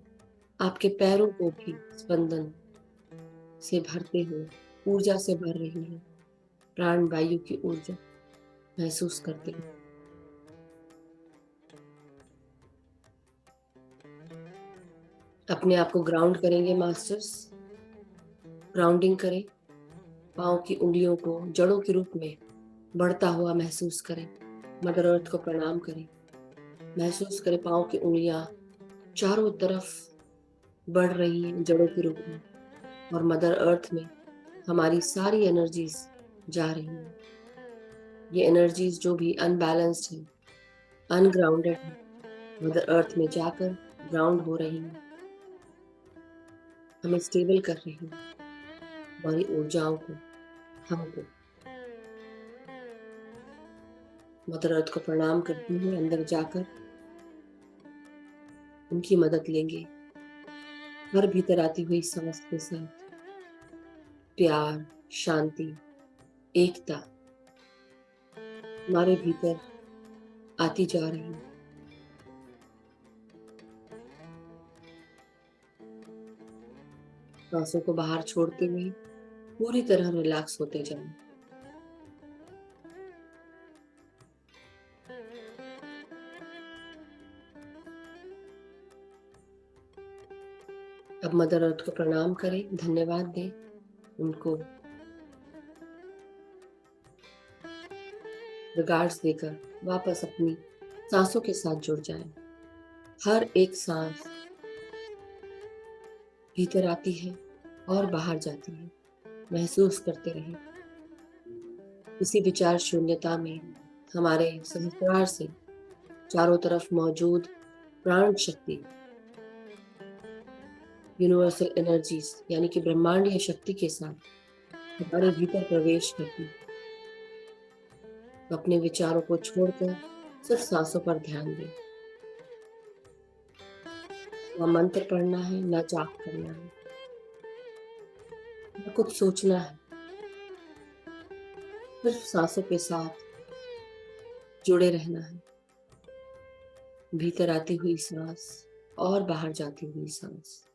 S1: आपके पैरों को भी स्पंदन से भरते हुए ऊर्जा से भर रही हैं, प्राण वायु की ऊर्जा महसूस करते हैं। अपने आप को ग्राउंड करेंगे मास्टर्स, ग्राउंडिंग करें, पाँव की उँगलियों को जड़ों के रूप में बढ़ता हुआ महसूस करें, मदर अर्थ को प्रणाम करें, महसूस करें पाँव की उँगलियाँ चारों तरफ बढ़ रही हैं जड़ों के रूप में और मदर अर्थ में हमारी सारी एनर्जीज़ जा रही हैं। ये एनर्जीज़ जो भी अनबैलेंस्ड हैं, अनग्राउंडेड हैं, मदर अर्थ में जाकर ग्राउंड हो रही हैं, हमें स्टेबल कर रही हैं, हमारी ऊर्जाओं को, हमको। मदर अर्थ को प्रणाम करते हुए अंदर जाकर उनकी मदद लेंगे। हर भीतर आती हुई सांस के साथ प्यार, शांति, एकता हमारे भीतर आती जा रही है। सांसों को बाहर छोड़ते हुए पूरी तरह रिलैक्स होते जाएं। अब मदर अर्थ को प्रणाम करें, धन्यवाद दें, उनको रिगार्ड्स देकर वापस अपनी सांसों के साथ जुड़ जाएं। हर एक सांस भीतर आती है और बाहर जाती है, महसूस करते रहें। इसी विचार शून्यता में हमारे सहस्रार से चारों तरफ मौजूद प्राण शक्ति, यूनिवर्सल एनर्जीज यानी कि ब्रह्मांडीय शक्ति के साथ हमारे भीतर प्रवेश करती है। तो अपने विचारों को छोड़कर सिर्फ सांसों पर ध्यान दें। ना मंत्र पढ़ना है, ना जाप करना है, ना कुछ सोचना है, सिर्फ सांसों के साथ जुड़े रहना है। भीतर आती हुई सांस और बाहर जाती हुई सांस।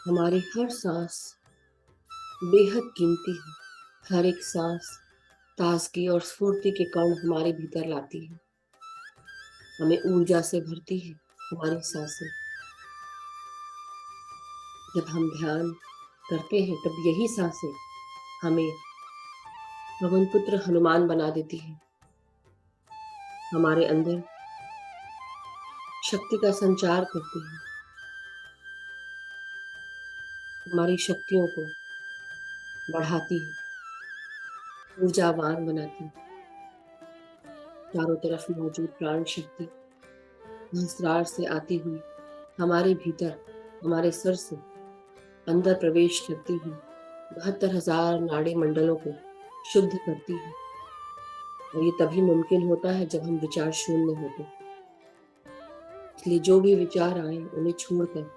S1: हमारी हर सांस बेहद कीमती है। हर एक सांस ताजगी और स्फूर्ति के कण हमारे भीतर लाती है, हमें ऊर्जा से भरती है। हमारी सांसें, जब हम ध्यान करते हैं तब यही सांसें हमें पवन पुत्र हनुमान बना देती है, हमारे अंदर शक्ति का संचार करती है, हमारी शक्तियों को बढ़ाती है, ऊर्जावान बनाती है। चारों तरफ मौजूद प्राण शक्ति सहस्रार से आती हुई हमारे भीतर, हमारे सर से अंदर प्रवेश करती हुई 72,000 नाड़ी मंडलों को शुद्ध करती है। और ये तभी मुमकिन होता है जब हम विचार शून्य होते। इसलिए जो भी विचार आए उन्हें छोड़कर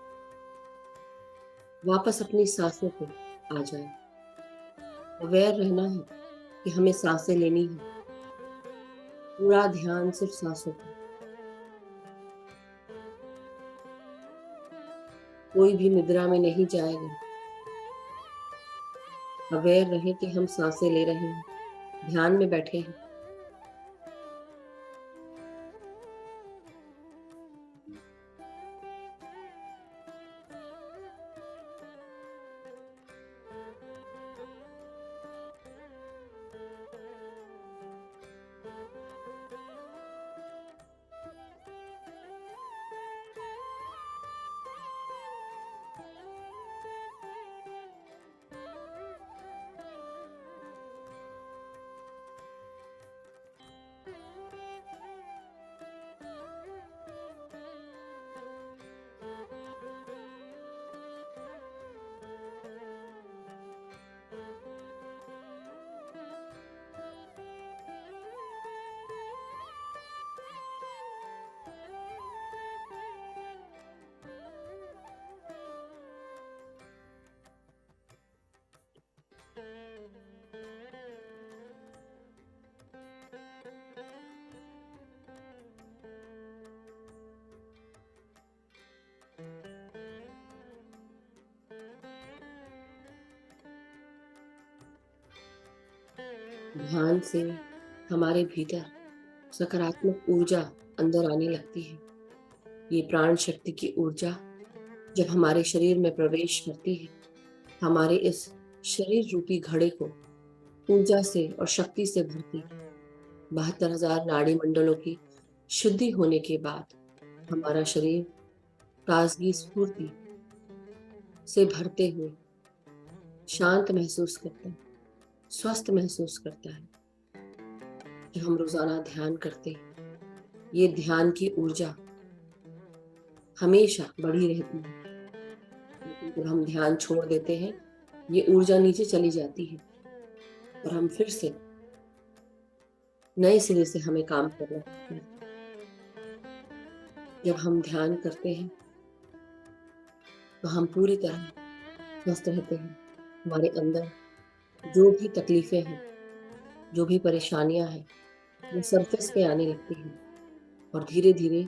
S1: वापस अपनी सांसों पे आ जाए। अवेयर रहना है कि हमें सांसें लेनी है, पूरा ध्यान सिर्फ सांसों पर। कोई भी निद्रा में नहीं जाएगा। अवेयर रहे कि हम सांसें ले रहे हैं, ध्यान में बैठे हैं। ध्यान से हमारे भीतर सकारात्मक ऊर्जा अंदर आने लगती है। ये प्राण शक्ति की ऊर्जा जब हमारे शरीर में प्रवेश करती है, हमारे इस शरीर रूपी घड़े को ऊर्जा से और शक्ति से भरती है। 72,000 नाड़ी मंडलों की शुद्धि होने के बाद हमारा शरीर ताजगी स्फूर्ति से भरते हुए शांत महसूस करता है, स्वस्थ महसूस करता है। जब हम रोजाना ध्यान करते हैं, ये ध्यान की ऊर्जा हमेशा बढ़ी रहती है। लेकिन जब हम ध्यान छोड़ देते हैं, ये ऊर्जा नीचे चली जाती है और हम फिर से नए सिरे से हमें काम करना पड़ता है। जब हम ध्यान करते हैं तो हम पूरी तरह स्वस्थ रहते हैं। हमारे अंदर जो भी तकलीफें हैं, जो भी परेशानियां हैं, वो सरफेस पे आने लगती हैं और धीरे धीरे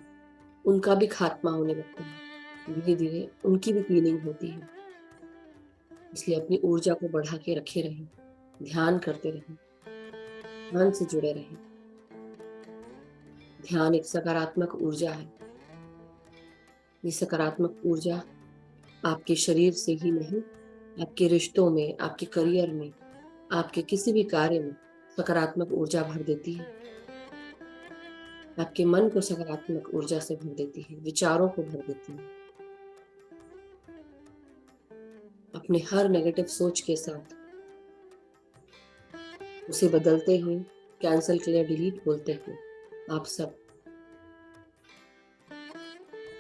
S1: उनका भी खात्मा होने लगता है। धीरे धीरे उनकी भी क्लीनिंग होती है। इसलिए अपनी ऊर्जा को बढ़ा के रखे रहें, ध्यान करते रहें, ध्यान से जुड़े रहें। ध्यान एक सकारात्मक ऊर्जा है। ये सकारात्मक ऊर्जा आपके शरीर से ही नहीं, आपके रिश्तों में, आपके करियर में, आपके किसी भी कार्य में सकारात्मक ऊर्जा भर देती है। आपके मन को सकारात्मक ऊर्जा से भर देती है, विचारों को भर देती है। अपने हर नेगेटिव सोच के साथ उसे बदलते हुए कैंसल, क्लियर, डिलीट बोलते हुए आप सब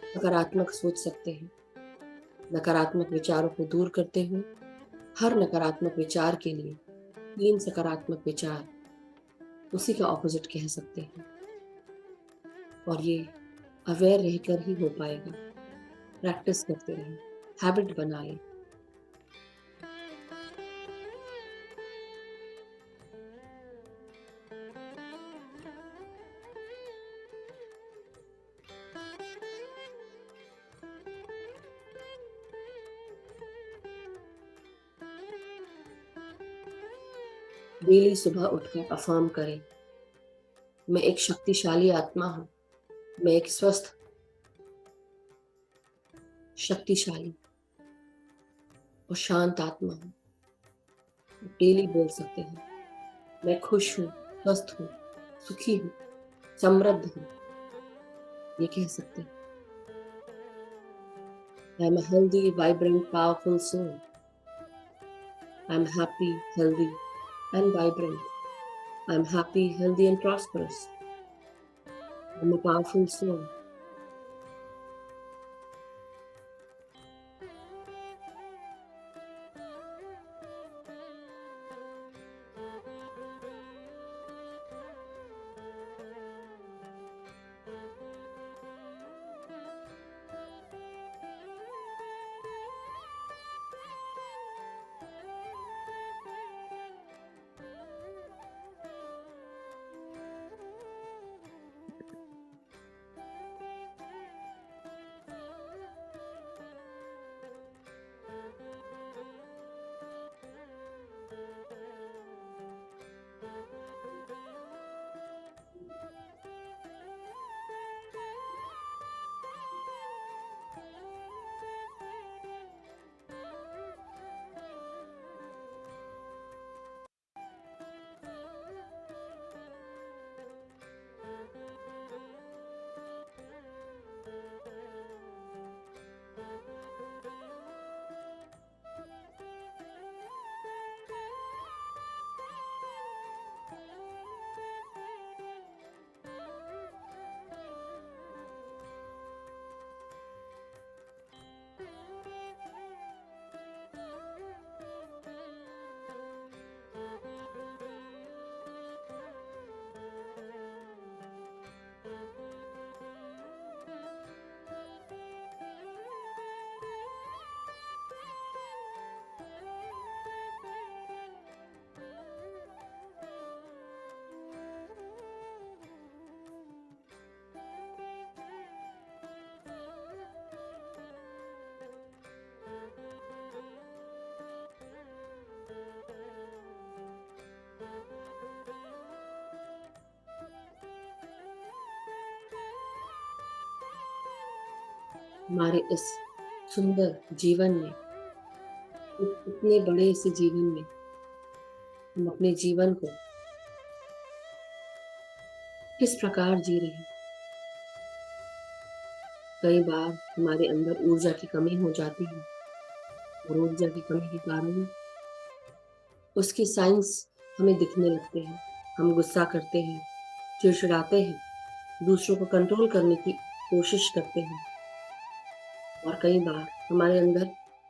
S1: सकारात्मक सोच सकते हैं। नकारात्मक विचारों को दूर करते हुए हर नकारात्मक विचार के लिए 3 सकारात्मक विचार उसी का ऑपोजिट कह सकते हैं। और ये अवेयर रहकर ही हो पाएगा। प्रैक्टिस करते रहें, हैबिट बना लें। डेली सुबह उठकर अफर्म करें, मैं एक शक्तिशाली आत्मा हूँ, मैं एक स्वस्थ, शक्तिशाली और शांत आत्मा हूँ। डेली बोल सकते हैं, मैं खुश हूँ, स्वस्थ हूँ, सुखी हूँ, समृद्ध हूँ। ये कह सकते हैं। I am a healthy, vibrant, powerful soul. I am happy, healthy and vibrant. I am happy, healthy and prosperous. I am a powerful soul. हमारे इस सुंदर जीवन में, इतने बड़े से जीवन में, हम अपने जीवन को किस प्रकार जी रहे हैं। कई बार हमारे अंदर ऊर्जा की कमी हो जाती है और ऊर्जा की कमी के कारण उसके साइंस हमें दिखने लगते हैं। हम गुस्सा करते हैं, चिड़चिड़ाते हैं, दूसरों को कंट्रोल करने की कोशिश करते हैं और कई बार हमारे अंदर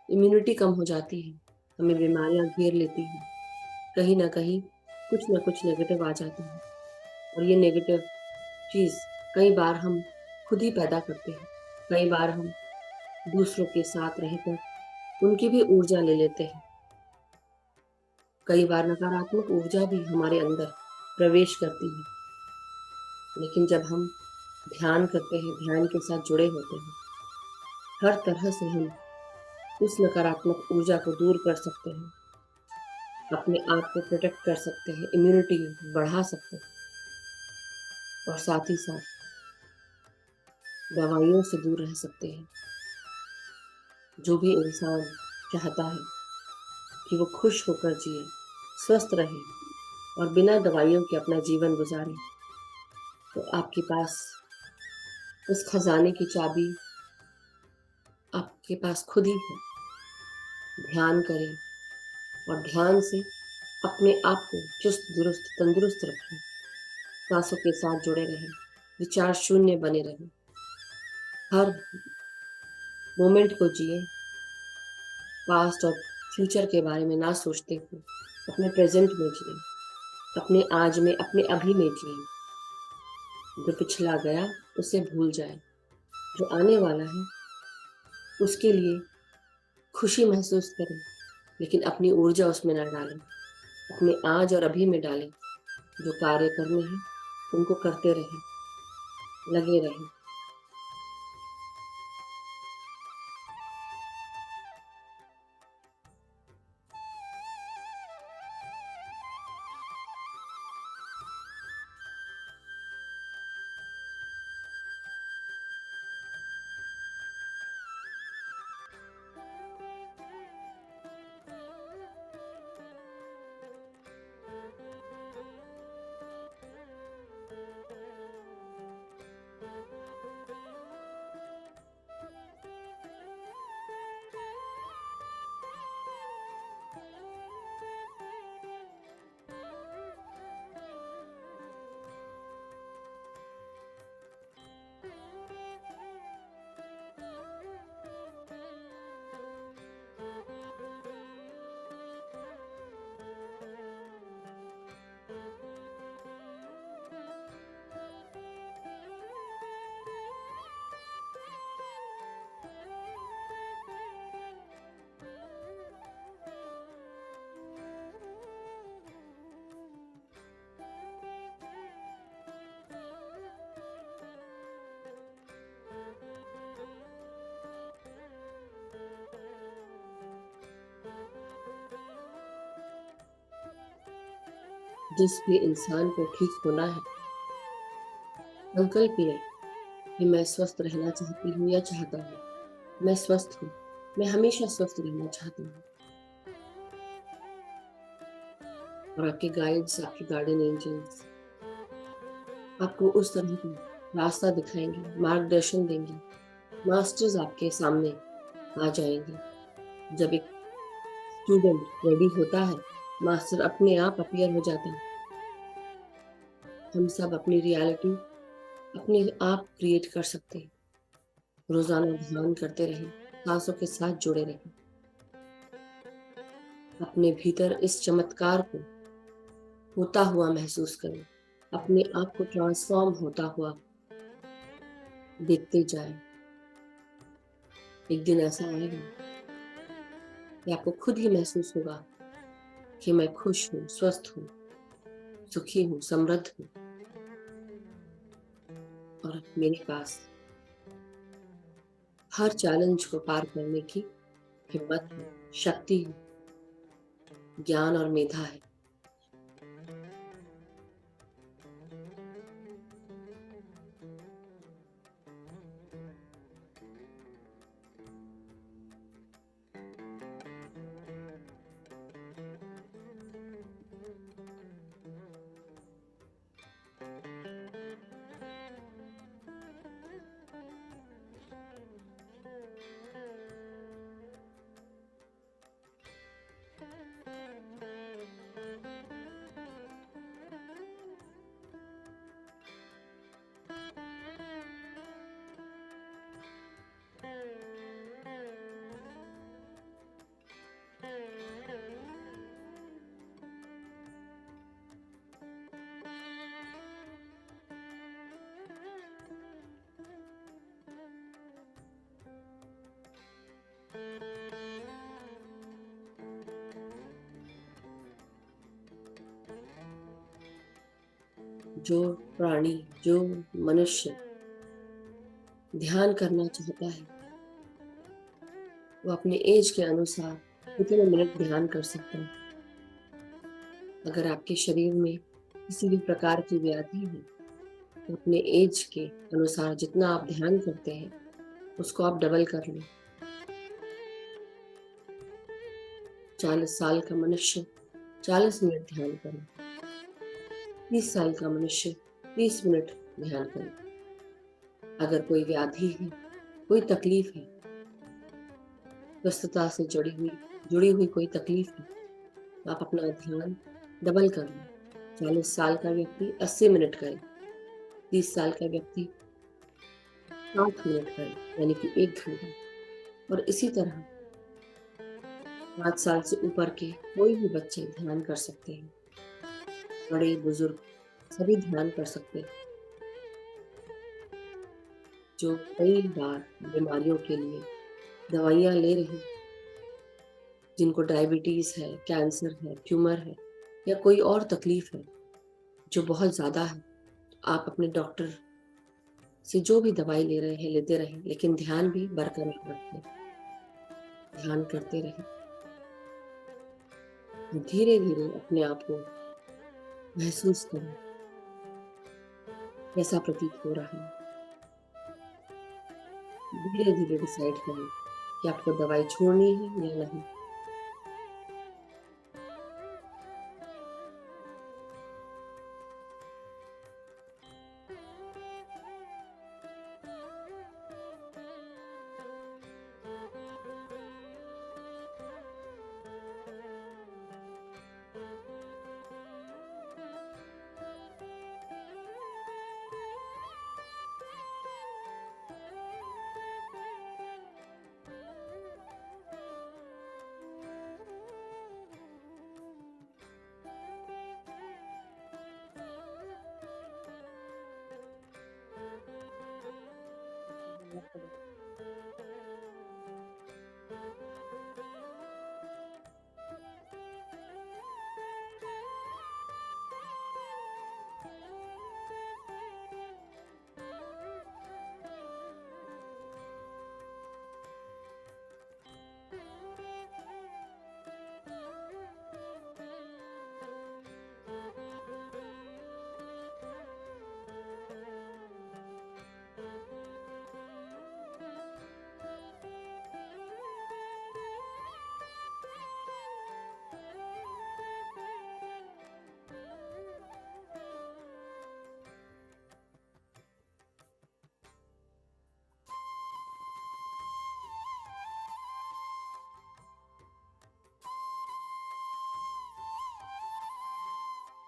S1: इम्यूनिटी कम हो जाती है, हमें बीमारियां घेर लेती हैं। कहीं ना कहीं कुछ ना कुछ नेगेटिव आ जाता है और ये नेगेटिव चीज कई बार हम खुद ही पैदा करते हैं। कई बार हम दूसरों के साथ रहकर उनकी भी ऊर्जा ले लेते हैं। कई बार नकारात्मक ऊर्जा भी हमारे अंदर प्रवेश करती है, लेकिन जब हम ध्यान करते हैं, ध्यान के साथ जुड़े होते हैं, हर तरह से हम उस नकारात्मक ऊर्जा को दूर कर सकते हैं, अपने आप को प्रोटेक्ट कर सकते हैं, इम्यूनिटी बढ़ा सकते हैं और साथ ही साथ दवाइयों से दूर रह सकते हैं। जो भी इंसान चाहता है कि वो खुश होकर जिए, स्वस्थ रहे और बिना दवाइयों के अपना जीवन गुजारे, तो आपके पास उस खजाने की चाबी आपके पास खुद ही है। ध्यान करें और ध्यान से अपने आप को चुस्त दुरुस्त तंदुरुस्त रखें। सांसों के साथ जुड़े रहें, विचार शून्य बने रहें, हर मोमेंट को जिए, पास्ट और फ्यूचर के बारे में ना सोचते हुए अपने प्रेजेंट में जिए, अपने आज में, अपने अभी में जिए। जो पिछला गया उसे भूल जाए, जो आने वाला है उसके लिए खुशी महसूस करें, लेकिन अपनी ऊर्जा उसमें ना डालें, अपने आज और अभी में डालें। जो कार्य करने हैं उनको करते रहें, लगे रहें। जिस भी इंसान को ठीक होना है, संकल्प लें कि मैं स्वस्थ रहना चाहती हूँ या चाहता हूँ। मैं स्वस्थ हूँ। मैं हमेशा स्वस्थ रहना चाहता हूँ। और आपके गाइड्स, आपके गार्डियन एंजल्स आपको उस तरह का रास्ता दिखाएंगे, मार्गदर्शन देंगे। मास्टर्स आपके सामने आ जाएंगे। जब एक स्टूडेंट रेडी होता है, मास्टर अपने आप अपीयर हो जाता है। हम सब अपनी रियलिटी अपने आप क्रिएट कर सकते हैं। रोजाना ध्यान करते रहें, सांसों के साथ जुड़े रहें। अपने भीतर इस चमत्कार को होता हुआ महसूस करें। अपने आप को ट्रांसफॉर्म होता हुआ देखते जाएं। एक दिन ऐसा आएगा कि आपको खुद ही महसूस होगा कि मैं खुश हूँ, स्वस्थ हूँ, सुखी हूँ, समृद्ध हूँ और मेरे पास हर चैलेंज को पार करने की हिम्मत है, शक्ति है, ज्ञान और मेधा है। जो प्राणी, जो मनुष्य ध्यान करना चाहता है, वो अपने एज के अनुसार कितने मिनट ध्यान कर सकता है। अगर आपके शरीर में किसी भी प्रकार की व्याधि है, तो अपने एज के अनुसार जितना आप ध्यान करते हैं, उसको आप डबल कर लें। 40 साल का मनुष्य 40 मिनट ध्यान करें। 30 साल का मनुष्य 30 मिनट ध्यान करें। अगर कोई व्याधि है, कोई तकलीफ है, स्वस्थता से जुड़ी हुई कोई तकलीफ है, तो आप अपना ध्यान डबल कर लें। 40 साल का व्यक्ति 80 मिनट करे, 30 साल का व्यक्ति 60 मिनट करे, यानी कि 1 घंटा। और इसी तरह 5 साल से ऊपर के कोई भी बच्चे ध्यान कर सकते हैं। बड़े बुजुर्ग सभी ध्यान कर सकते हैं। जो कई बार बीमारियों के लिए दवाइयाँ ले रहे हैं, जिनको डायबिटीज है, कैंसर है, ट्यूमर है या कोई और तकलीफ है जो बहुत ज्यादा है, आप अपने डॉक्टर से जो भी दवाई ले रहे हैं लेते रहें, लेकिन ध्यान भी बरकरार रखें। ध्यान करते रहें। धीरे धीरे अपने आप को महसूस करें कैसा प्रतीत हो रहा है। धीरे धीरे डिसाइड करें कि आपको दवाई छोड़नी है या नहीं।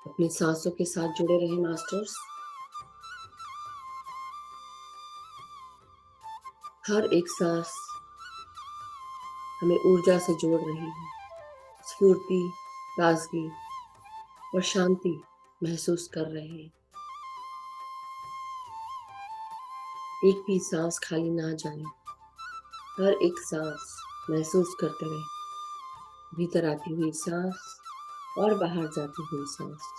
S1: अपनी सांसों के साथ जुड़े रहें मास्टर्स। हर एक सांस हमें ऊर्जा से जोड़ रही है, स्फूर्ति, ताजगी और शांति महसूस कर रहे हैं। एक भी सांस खाली ना जाए, हर एक सांस महसूस करते रहे, भीतर आती हुई सांस और बाहर जाती हुई सांस।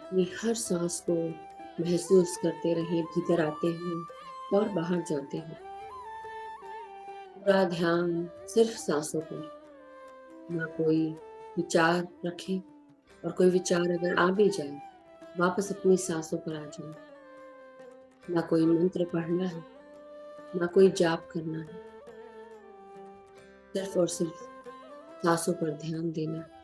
S1: अपनी हर सांस को महसूस करते रहें, भीतर आते हैं और बाहर जाते हैं। पूरा ध्यान सिर्फ सांसों पर, ना कोई विचार रखें, और कोई विचार अगर आ भी जाए, वापस अपनी सांसों पर आ जाएं। ना कोई मंत्र पढ़ना है, ना कोई जाप करना है, सिर्फ और सिर्फ सांसों पर ध्यान देना है।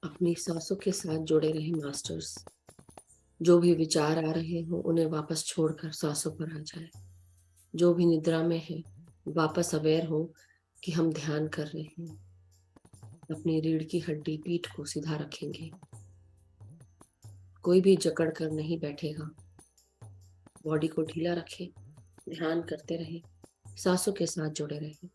S1: अपनी सांसों के साथ जुड़े रहे मास्टर्स। जो भी विचार आ रहे हो उन्हें वापस छोड़कर सांसों पर आ जाए। जो भी निद्रा में है वापस अवेयर हो कि हम ध्यान कर रहे हैं। अपनी रीढ़ की हड्डी पीठ को सीधा रखेंगे। कोई भी जकड़ कर नहीं बैठेगा। बॉडी को ढीला रखें। ध्यान करते रहे। सांसों के साथ जुड़े रहे।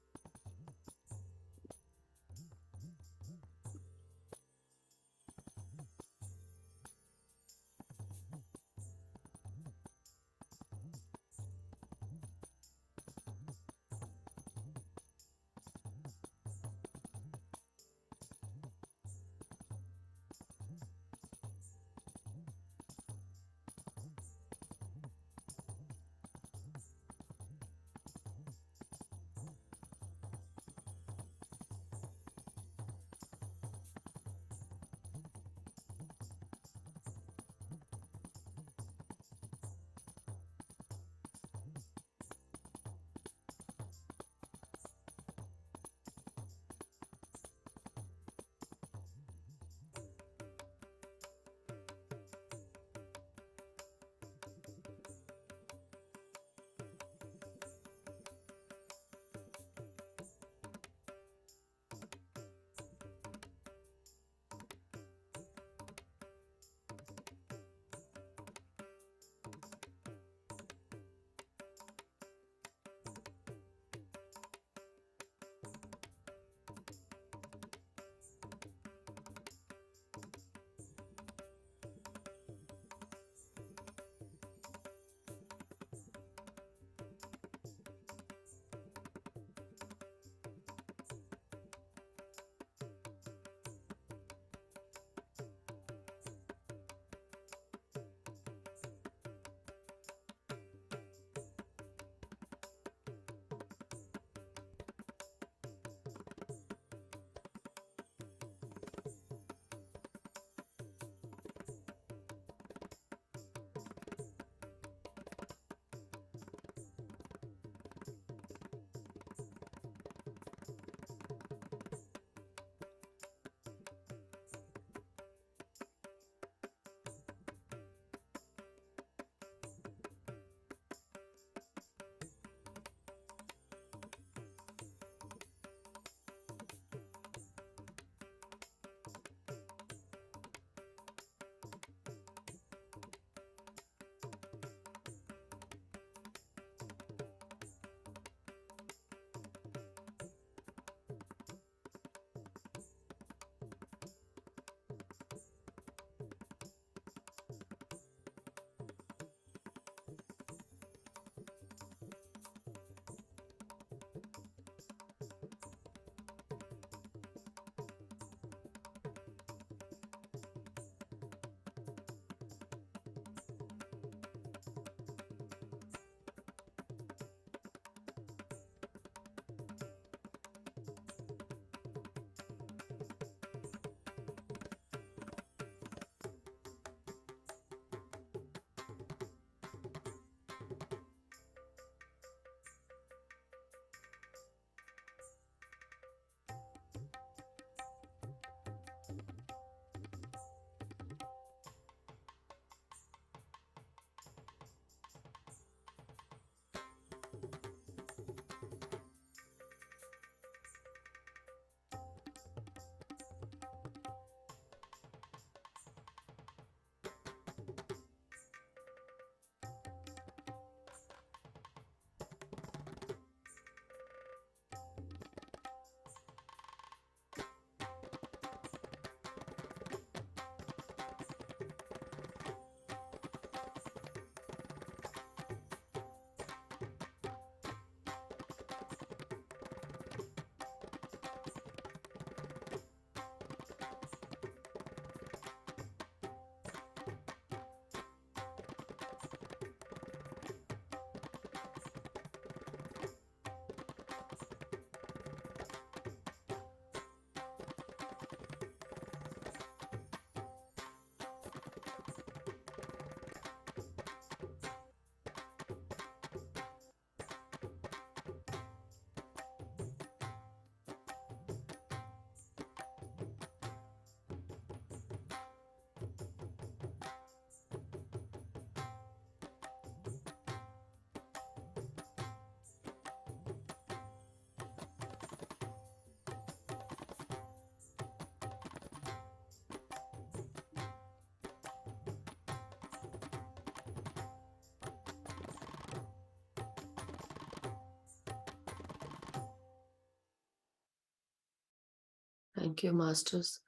S1: Thank you masters,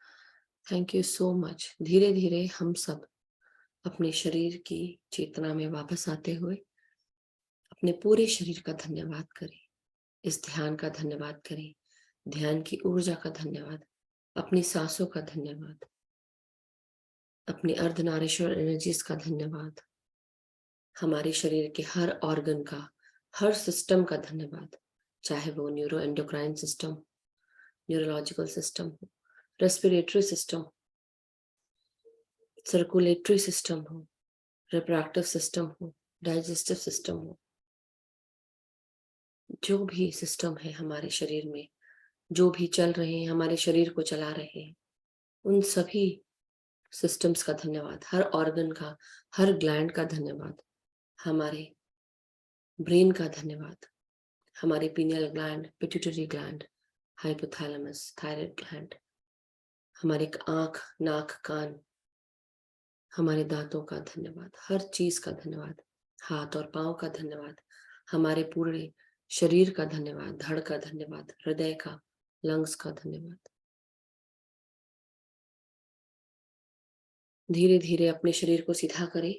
S1: thank you so much. धीरे धीरे हम सब अपने शरीर की चेतना में वापस आते हुए अपने पूरे शरीर का धन्यवाद करें, इस ध्यान का धन्यवाद करें, ध्यान की ऊर्जा का धन्यवाद, अपनी सांसों का धन्यवाद, अपनी अर्धनारीश्वर एनर्जीज का धन्यवाद, हमारे शरीर के हर ऑर्गन का, हर सिस्टम का धन्यवाद, चाहे वो neuro endocrine system, neurological system हो, रेस्पिरेटरी सिस्टम, सर्कुलेटरी सिस्टम हो, रिप्रोडक्टिव सिस्टम हो, डाइजेस्टिव सिस्टम हो, जो भी सिस्टम है हमारे शरीर में, जो भी चल रहे हैं, हमारे शरीर को चला रहे हैं, उन सभी सिस्टम्स का धन्यवाद, हर ऑर्गन का, हर ग्लैंड का धन्यवाद, हमारे ब्रेन का धन्यवाद, हमारे pineal gland, pituitary gland, hypothalamus, thyroid gland, हमारे आंख, नाक, कान, हमारे दांतों का धन्यवाद, हर चीज का धन्यवाद, हाथ और पांव का धन्यवाद, हमारे पूरे शरीर का धन्यवाद, धड़ का धन्यवाद, हृदय का, लंग्स का धन्यवाद। धीरे धीरे अपने शरीर को सीधा करें,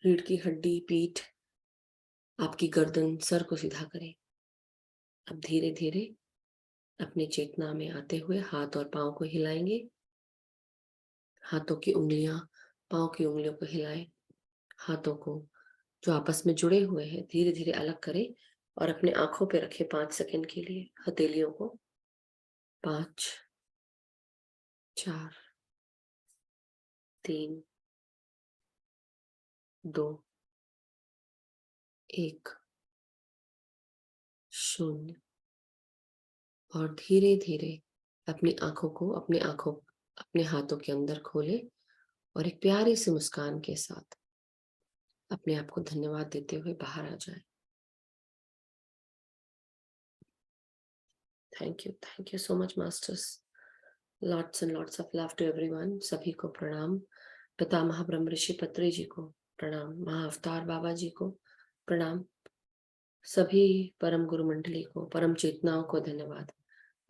S1: रीढ़ की हड्डी, पीठ, आपकी गर्दन, सर को सीधा करें। अब धीरे धीरे अपनी चेतना में आते हुए हाथ और पांव को हिलाएंगे, हाथों की उंगलियां, पांव की उंगलियों को हिलाएं, हाथों को जो आपस में जुड़े हुए हैं धीरे धीरे अलग करें और अपने आंखों पे रखें 5 सेकंड के लिए हथेलियों को। 5, 4, 3, 2, 1, 0। और धीरे धीरे अपनी आंखों को अपने हाथों के अंदर खोले और एक प्यारी सी मुस्कान के साथ अपने आप को धन्यवाद देते हुए बाहर आ जाए। Thank you so much masters. Lots and lots of love to everyone. सभी को प्रणाम। पितामह ब्रह्म ऋषि पत्री जी को प्रणाम, महाअवतार बाबा जी को प्रणाम, सभी परम गुरु मंडली को, परम चेतनाओं को धन्यवाद,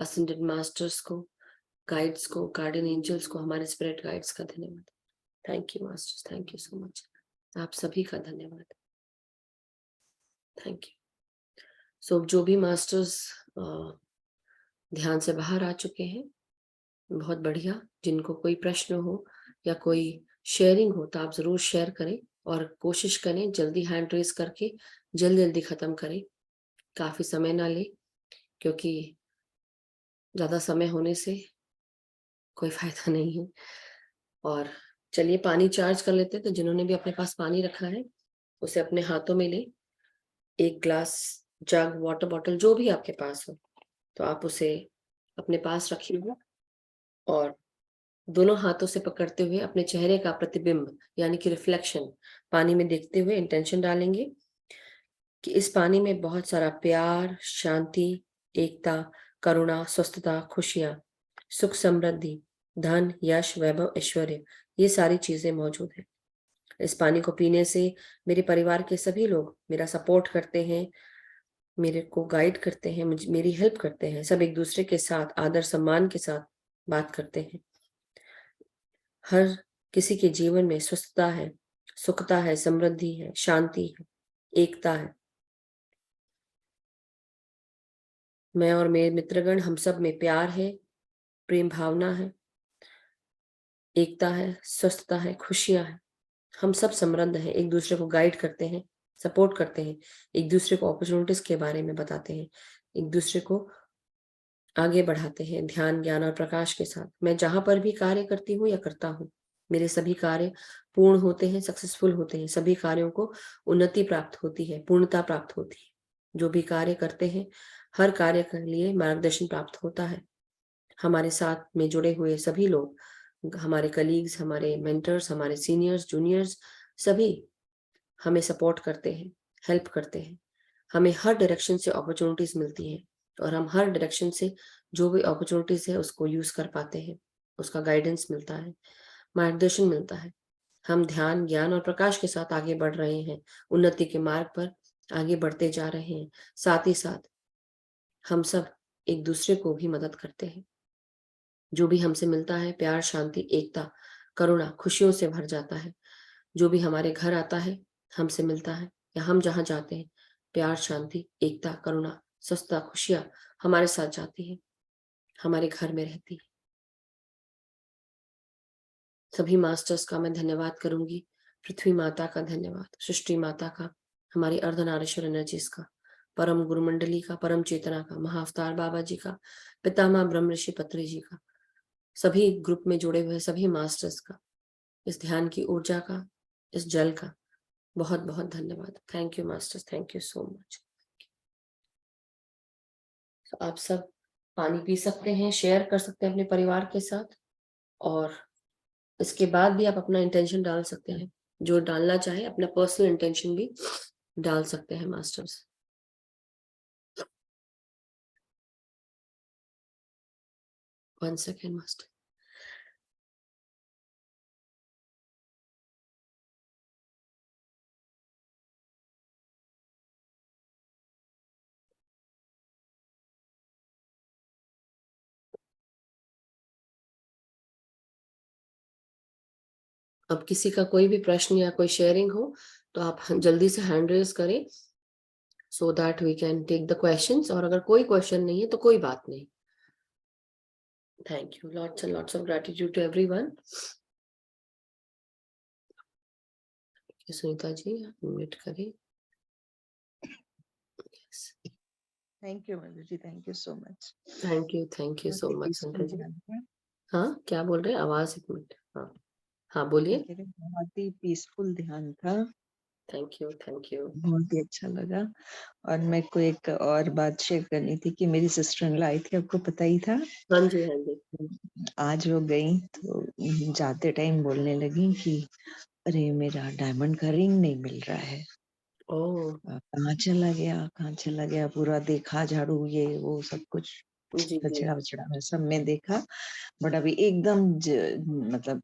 S1: असेंडेड मास्टर्स को, गाइड्स को, गार्डियन एंजल्स को, हमारे स्पिरिट गाइड्स का धन्यवाद। Thank you masters, thank you so much. आप सभी का धन्यवाद। Thank you. सो जो भी मास्टर्स ध्यान से बाहर आ चुके हैं, बहुत बढ़िया। जिनको कोई प्रश्न हो या कोई शेयरिंग हो तो आप जरूर शेयर करें और कोशिश करें जल्दी हैंड रेज करके जल्दी जल्दी खत्म करें, काफी समय ना ले, क्योंकि ज्यादा समय होने से कोई फायदा नहीं है। और चलिए पानी चार्ज कर लेते हैं। तो जिन्होंने भी अपने पास पानी रखा है उसे अपने हाथों में ले, एक ग्लास, जग, वाटर बॉटल, जो भी आपके पास हो तो आप उसे अपने पास रखिएगा और दोनों हाथों से पकड़ते हुए अपने चेहरे का प्रतिबिंब यानी कि रिफ्लेक्शन पानी में देखते हुए इंटेंशन डालेंगे कि इस पानी में बहुत सारा प्यार, शांति, एकता, करुणा, स्वस्थता, खुशियां, सुख, समृद्धि, धन, यश, वैभव, ऐश्वर्य, ये सारी चीजें मौजूद है। इस पानी को पीने से मेरे परिवार के सभी लोग मेरा सपोर्ट करते हैं, मेरे को गाइड करते हैं, मेरी हेल्प करते हैं, सब एक दूसरे के साथ आदर सम्मान के साथ बात करते हैं। हर किसी के जीवन में स्वस्थता है, सुखता है, समृद्धि है, शांति है, एकता है। मैं और मेरे मित्रगण, हम सब में प्यार है, प्रेम भावना है, एकता है, स्वस्थता है, खुशियां है। हम सब समृद्ध हैं, एक दूसरे को गाइड करते हैं, सपोर्ट करते हैं, एक दूसरे को अपॉर्चुनिटीज के बारे में बताते हैं, एक दूसरे को आगे बढ़ाते हैं ध्यान, ज्ञान और प्रकाश के साथ। मैं जहां पर भी कार्य करती हूँ या करता हूँ, मेरे सभी कार्य पूर्ण होते हैं, सक्सेसफुल होते हैं। सभी कार्यों को उन्नति प्राप्त होती है, पूर्णता प्राप्त होती है। जो भी कार्य करते हैं, हर कार्य के लिए मार्गदर्शन प्राप्त होता है। हमारे साथ में जुड़े हुए सभी लोग, हमारे कलीग्स, हमारे मेंटर्स, हमारे सीनियर्स, जूनियर्स, सभी हमें सपोर्ट करते हैं, हेल्प करते हैं। हमें हर डायरेक्शन से अपॉर्चुनिटीज मिलती हैं और हम हर डायरेक्शन से जो भी अपॉर्चुनिटीज है उसको यूज कर पाते हैं, उसका गाइडेंस मिलता है, मार्गदर्शन मिलता है। हम ध्यान, ज्ञान और प्रकाश के साथ आगे बढ़ रहे हैं, उन्नति के मार्ग पर आगे बढ़ते जा रहे हैं। साथ ही साथ हम सब एक दूसरे को भी मदद करते हैं। जो भी हमसे मिलता है प्यार, शांति, एकता, करुणा, खुशियों से भर जाता है। जो भी हमारे घर आता है, हमसे मिलता है या हम जहाँ जाते हैं, प्यार, शांति, एकता, करुणा, स्वस्थता, खुशियाँ हमारे साथ जाती है, हमारे घर में रहती है। सभी मास्टर्स का मैं धन्यवाद करूँगी। पृथ्वी माता का धन्यवाद, सृष्टि माता का, हमारी अर्धनारीश्वर एनर्जीज का, परम गुरु मंडली का, परम चेतना का, महाअवतार बाबा जी का, पितामह ब्रह्म ऋषि पत्री जी का, सभी ग्रुप में जुड़े हुए सभी मास्टर्स का, इस ध्यान की ऊर्जा का, इस जल का बहुत बहुत धन्यवाद। Thank you masters, thank you so much. आप सब पानी पी सकते हैं, शेयर कर सकते हैं अपने परिवार के साथ, और इसके बाद भी आप अपना इंटेंशन डाल सकते हैं, जो डालना चाहे अपना पर्सनल इंटेंशन भी डाल सकते हैं मास्टर्स। One second master. अब किसी का कोई भी प्रश्न या कोई शेयरिंग हो तो आप जल्दी से हैंड रेज करें, so that we can take the questions, और अगर कोई क्वेश्चन नहीं है तो कोई बात नहीं। Thank you, lots and lots of gratitude to everyone। Sunita ji mute करें।
S2: Thank you Madhu ji, thank you so much.
S1: Thank you so much Sunita ji.
S2: ध्यान था।
S1: हाँ, क्या बोल रहे हैं? आवाज एक मिनट। हाँ हाँ, बोलिए।
S2: बहुत ही पीसफुल ध्यान था,
S1: थैंक यू, थैंक यू।
S2: बहुत ही अच्छा लगा। और मेरे को एक और बात शेयर करनी थी कि मेरी सिस्टर इन लॉ आई थी, आपको पता ही था।
S1: हाँ जी, हाँ जी।
S2: आज वो गई तो जाते टाइम बोलने लगी कि अरे मेरा डायमंड का रिंग नहीं मिल रहा है।
S1: ओह,
S2: कहाँ चला गया, कहाँ चला गया, पूरा देखा, झाड़ू ये वो सब कुछ
S1: जी जी।
S2: कचड़ा वचड़ा में सब में देखा, बट अभी एकदम मतलब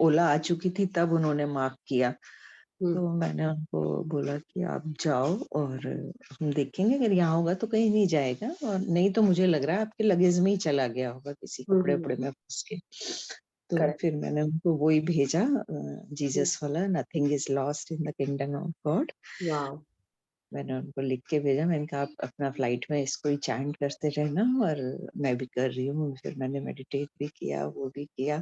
S2: ओला आ चुकी थी तब उन्होंने मार्क किया। तो मैंने उनको बोला कि आप जाओ और हम देखेंगे, अगर यहाँ होगा तो कहीं नहीं जाएगा, और नहीं तो मुझे लग रहा है आपके लगेज में ही चला गया होगा किसी कपड़े उपड़े में फंस के। तो
S1: करेक्ट।
S2: फिर मैंने उनको वही भेजा, जीसस वाला, nothing is lost in the kingdom of God.
S1: वाह।
S2: मैंने उनको लिख के भेजा, मैंने कहा आप अपना फ्लाइट में इसको ही चैंट करते रहना, और मैं भी कर रही हूँ। फिर मैंने मेडिटेट भी किया, वो भी किया,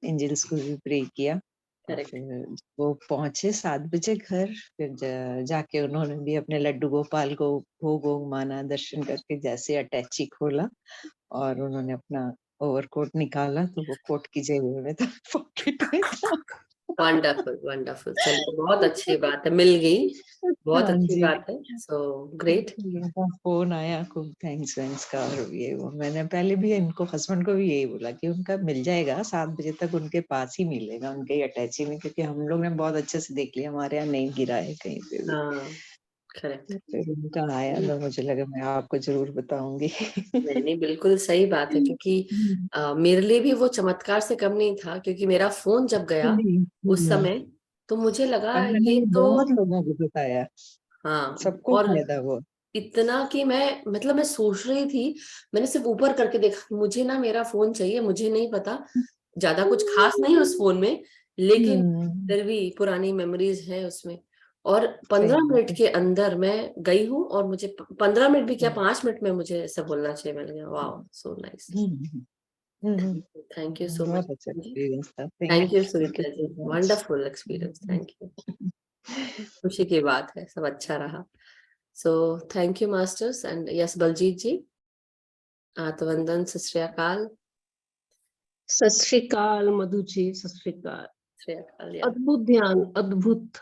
S2: एंजल्स को भी प्रे किया। और
S1: करेक्ट।
S2: फिर वो पहुंचे 7 बजे घर। फिर जाके उन्होंने भी अपने लड्डू गोपाल को भोग वोग माना, दर्शन करके जैसे अटैची खोला और उन्होंने अपना ओवरकोट निकाला तो वो कोट की जेब में था, पॉकेट में था।
S1: Wonderful, wonderful. चलिए, बहुत अच्छी बात है, मिल गई, बहुत
S2: हाँ
S1: अच्छी
S2: जी।
S1: बात है। So great.
S2: उनका फोन आया, खूब थैंक्स वैंक्स का, और ये वो मैंने पहले भी इनको हस्बैंड को भी यही बोला कि उनका मिल जाएगा, 7 बजे तक उनके पास ही मिलेगा, उनके ही अटैची में, क्योंकि हम लोग ने बहुत अच्छे से देख लिया, हमारे यहाँ नहीं गिरा है कहीं पे भी।
S1: हाँ, करेक्ट।
S2: फिर उनका आया तो मुझे लगा मैं आपको जरूर बताऊंगी।
S1: नहीं नहीं, बिल्कुल सही बात है, क्योंकि मेरे लिए भी वो चमत्कार से कम नहीं था, क्योंकि मेरा फोन जब गया उस समय तो मुझे लगा
S2: और मैंने
S1: ये
S2: ये
S1: तो,
S2: बहुत लोगों को बताया,
S1: हाँ,
S2: सबको
S1: और
S2: फायदा वो।
S1: इतना कि मैं, मतलब मैं सोच रही थी, मैंने सिर्फ ऊपर करके देखा, मुझे ना मेरा फोन चाहिए, मुझे नहीं पता ज्यादा कुछ खास नहीं उस फोन में, लेकिन
S2: हम्म,
S1: फिर भी पुरानी मेमोरीज हैं उसमें। और
S2: सही
S1: 15 मिनट
S2: बात
S1: के अंदर मैं गई हूँ, और मुझे 15 मिनट भी क्या,
S2: है।
S1: 5 मिनट में मुझे ऐसा बोलना चाहिए मिल गया। वाह, so nice.
S2: Hmm, hmm,
S1: thank you so much
S2: बहुत अच्छा
S1: जी।
S2: एक्सपीरियंस था।
S1: Thank you
S2: thank you
S1: Sunita ji,
S2: so
S1: wonderful experience, thank you. खुशी की बात है, सब अच्छा रहा। So thank you masters, and yes Baljeet ji, आत्मवंदन, सत श्री अकाल।
S3: सत श्री अकाल मधु जी, सत श्री अकाल।
S1: श्री अकाल, या
S3: अद्भुत ध्यान, अद्भुत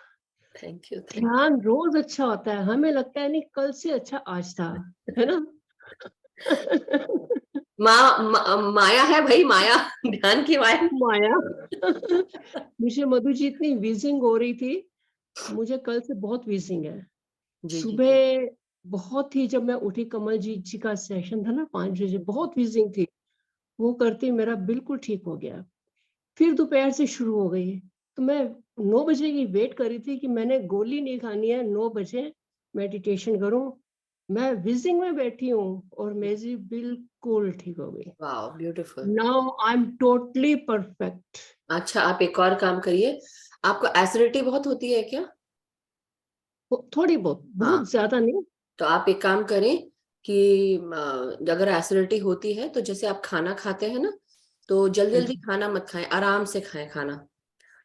S1: थैंक यू, थैंक
S3: ध्यान। रोज अच्छा होता है, हमें लगता है नहीं कल से अच्छा आज था, है ना।
S1: माया है भाई, माया, ध्यान की माया।
S3: माया। मुझे मधु जी इतनी वीजिंग हो रही थी, मुझे कल से बहुत वीजिंग है।
S1: जी जी जी।
S3: सुबह बहुत ही, जब मैं उठी, कमल जी का सेशन था ना 5 बजे, बहुत वीजिंग थी, वो करते मेरा बिल्कुल ठीक हो गया। फिर दोपहर से शुरू हो गई, तो मैं 9 बजे की वेट कर रही थी कि मैंने गोली नहीं खानी है, 9 बजे मेडिटेशन करूं, मैं विजिंग में बैठी हूँ और मेरी बिल्कुल ठीक हो गई।
S1: Wow, beautiful.
S3: Now I am totally perfect.
S1: अच्छा, आप एक और काम करिए, आपको एसिडिटी बहुत होती है क्या?
S3: थोड़ी बहुत,
S1: हाँ,
S3: बहुत ज्यादा नहीं।
S1: तो आप एक काम करें कि अगर एसिडिटी होती है तो जैसे आप खाना खाते हैं ना, तो जल्दी
S3: हाँ
S1: जल्दी
S3: जी,
S1: खाना मत खाएं, आराम से खाएं खाना।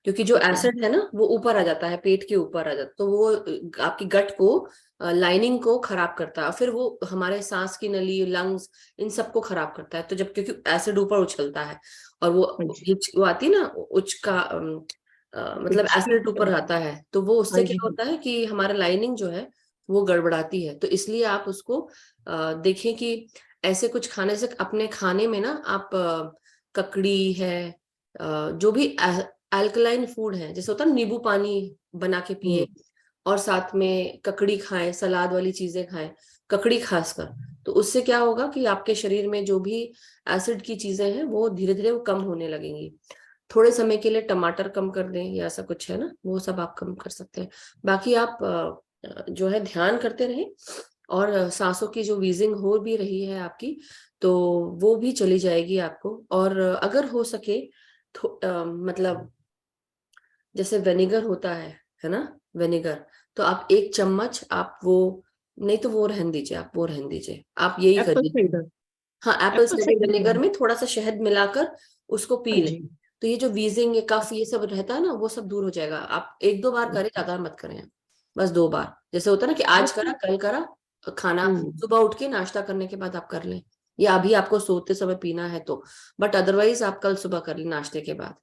S1: क्योंकि जो
S3: ओके,
S1: एसिड है ना वो ऊपर आ जाता है, पेट के ऊपर आ जाता है, तो वो आपकी गट को, लाइनिंग को खराब करता है, फिर वो हमारे सांस की नली, लंग्स, इन सबको खराब करता है। तो जब क्योंकि एसिड ऊपर उछलता है और
S3: हाँ
S1: वो
S3: जी,
S1: वो आती है ना उच का मतलब
S3: कुछ
S1: एसिड ऊपर आता है, तो वो
S3: हाँ
S1: उससे
S3: जी,
S1: क्या होता है कि हमारा लाइनिंग जो है वो गड़बड़ाती है। तो इसलिए आप उसको देखें कि ऐसे कुछ खाने से, अपने खाने में ना आप ककड़ी है, जो भी अल्कलाइन फूड है, जैसे होता है ना, नींबू पानी बना के पिए, और साथ में ककड़ी खाएं, सलाद वाली चीजें खाएं, ककड़ी खासकर। तो उससे क्या होगा कि आपके शरीर में जो भी एसिड की चीजें हैं वो धीरे धीरे वो कम होने लगेंगी। थोड़े समय के लिए टमाटर कम कर दें या ऐसा कुछ है ना, वो सब आप कम कर सकते हैं। बाकी आप जो है ध्यान करते रहें, और सांसों की जो वीजिंग हो भी रही है आपकी, तो वो भी चली जाएगी आपको। और अगर हो सके मतलब जैसे वेनेगर होता है ना, वेनेगर, तो आप 1 चम्मच आप वो, नहीं तो वो रहन दीजिए, आप वो रहन दीजिए, आप यही
S3: एप्पल
S1: करिए।
S3: साइडर,
S1: हाँ, Apple
S3: Apple
S1: cider
S3: cider.
S1: Vinegar में थोड़ा सा शहद मिलाकर उसको पी
S3: हाँ
S1: लें।
S3: जी,
S1: तो ये जो वीजिंग, ये कफ, ये सब रहता है ना, वो सब दूर हो जाएगा। आप 1-2 बार करें, ज्यादा मत करें, बस 2 बार। जैसे होता है ना कि आज करा कल करा, खाना
S3: हम्म,
S1: सुबह उठ के नाश्ता करने के बाद आप कर लें, या अभी आपको सोते समय पीना है तो, बट अदरवाइज आप कल सुबह कर लें नाश्ते के बाद।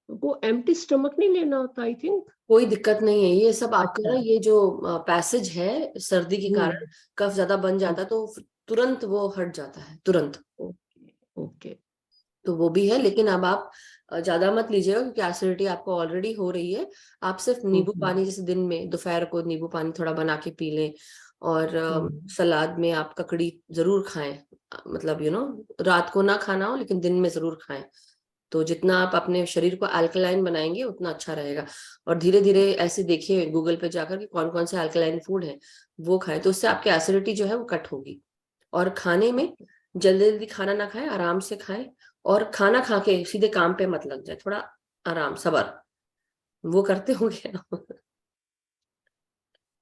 S3: वो एम्प्टी स्टमक नहीं लेना होता आई थिंक।
S1: कोई दिक्कत नहीं है, ये सब आपका
S3: अच्छा,
S1: ना, ये जो पैसेज है सर्दी के कारण, कफ ज्यादा बन जाता है, तो तुरंत वो हट जाता है तुरंत।
S3: ओके, ओके,
S1: तो वो भी है, लेकिन अब आप ज्यादा मत लीजिएगा, क्योंकि एसिडिटी आपको ऑलरेडी हो रही है। आप सिर्फ नींबू पानी, जैसे दिन में दोपहर को नींबू पानी थोड़ा बना के पी लें, और सलाद में आप ककड़ी जरूर खाएं। मतलब रात को ना खाना हो, लेकिन दिन में जरूर खाएं। तो जितना आप अपने शरीर को अल्कलाइन बनाएंगे उतना अच्छा रहेगा। और धीरे धीरे ऐसे देखिए गूगल पे जाकर कि कौन कौन से अल्कलाइन फूड है, वो खाएं, तो उससे आपकी एसिडिटी जो है वो कट होगी। और खाने में जल्दी जल्दी खाना ना खाएं, आराम से खाएं, और खाना खा के सीधे काम पे मत लग जाए, थोड़ा आराम सबर, वो करते होंगे आप।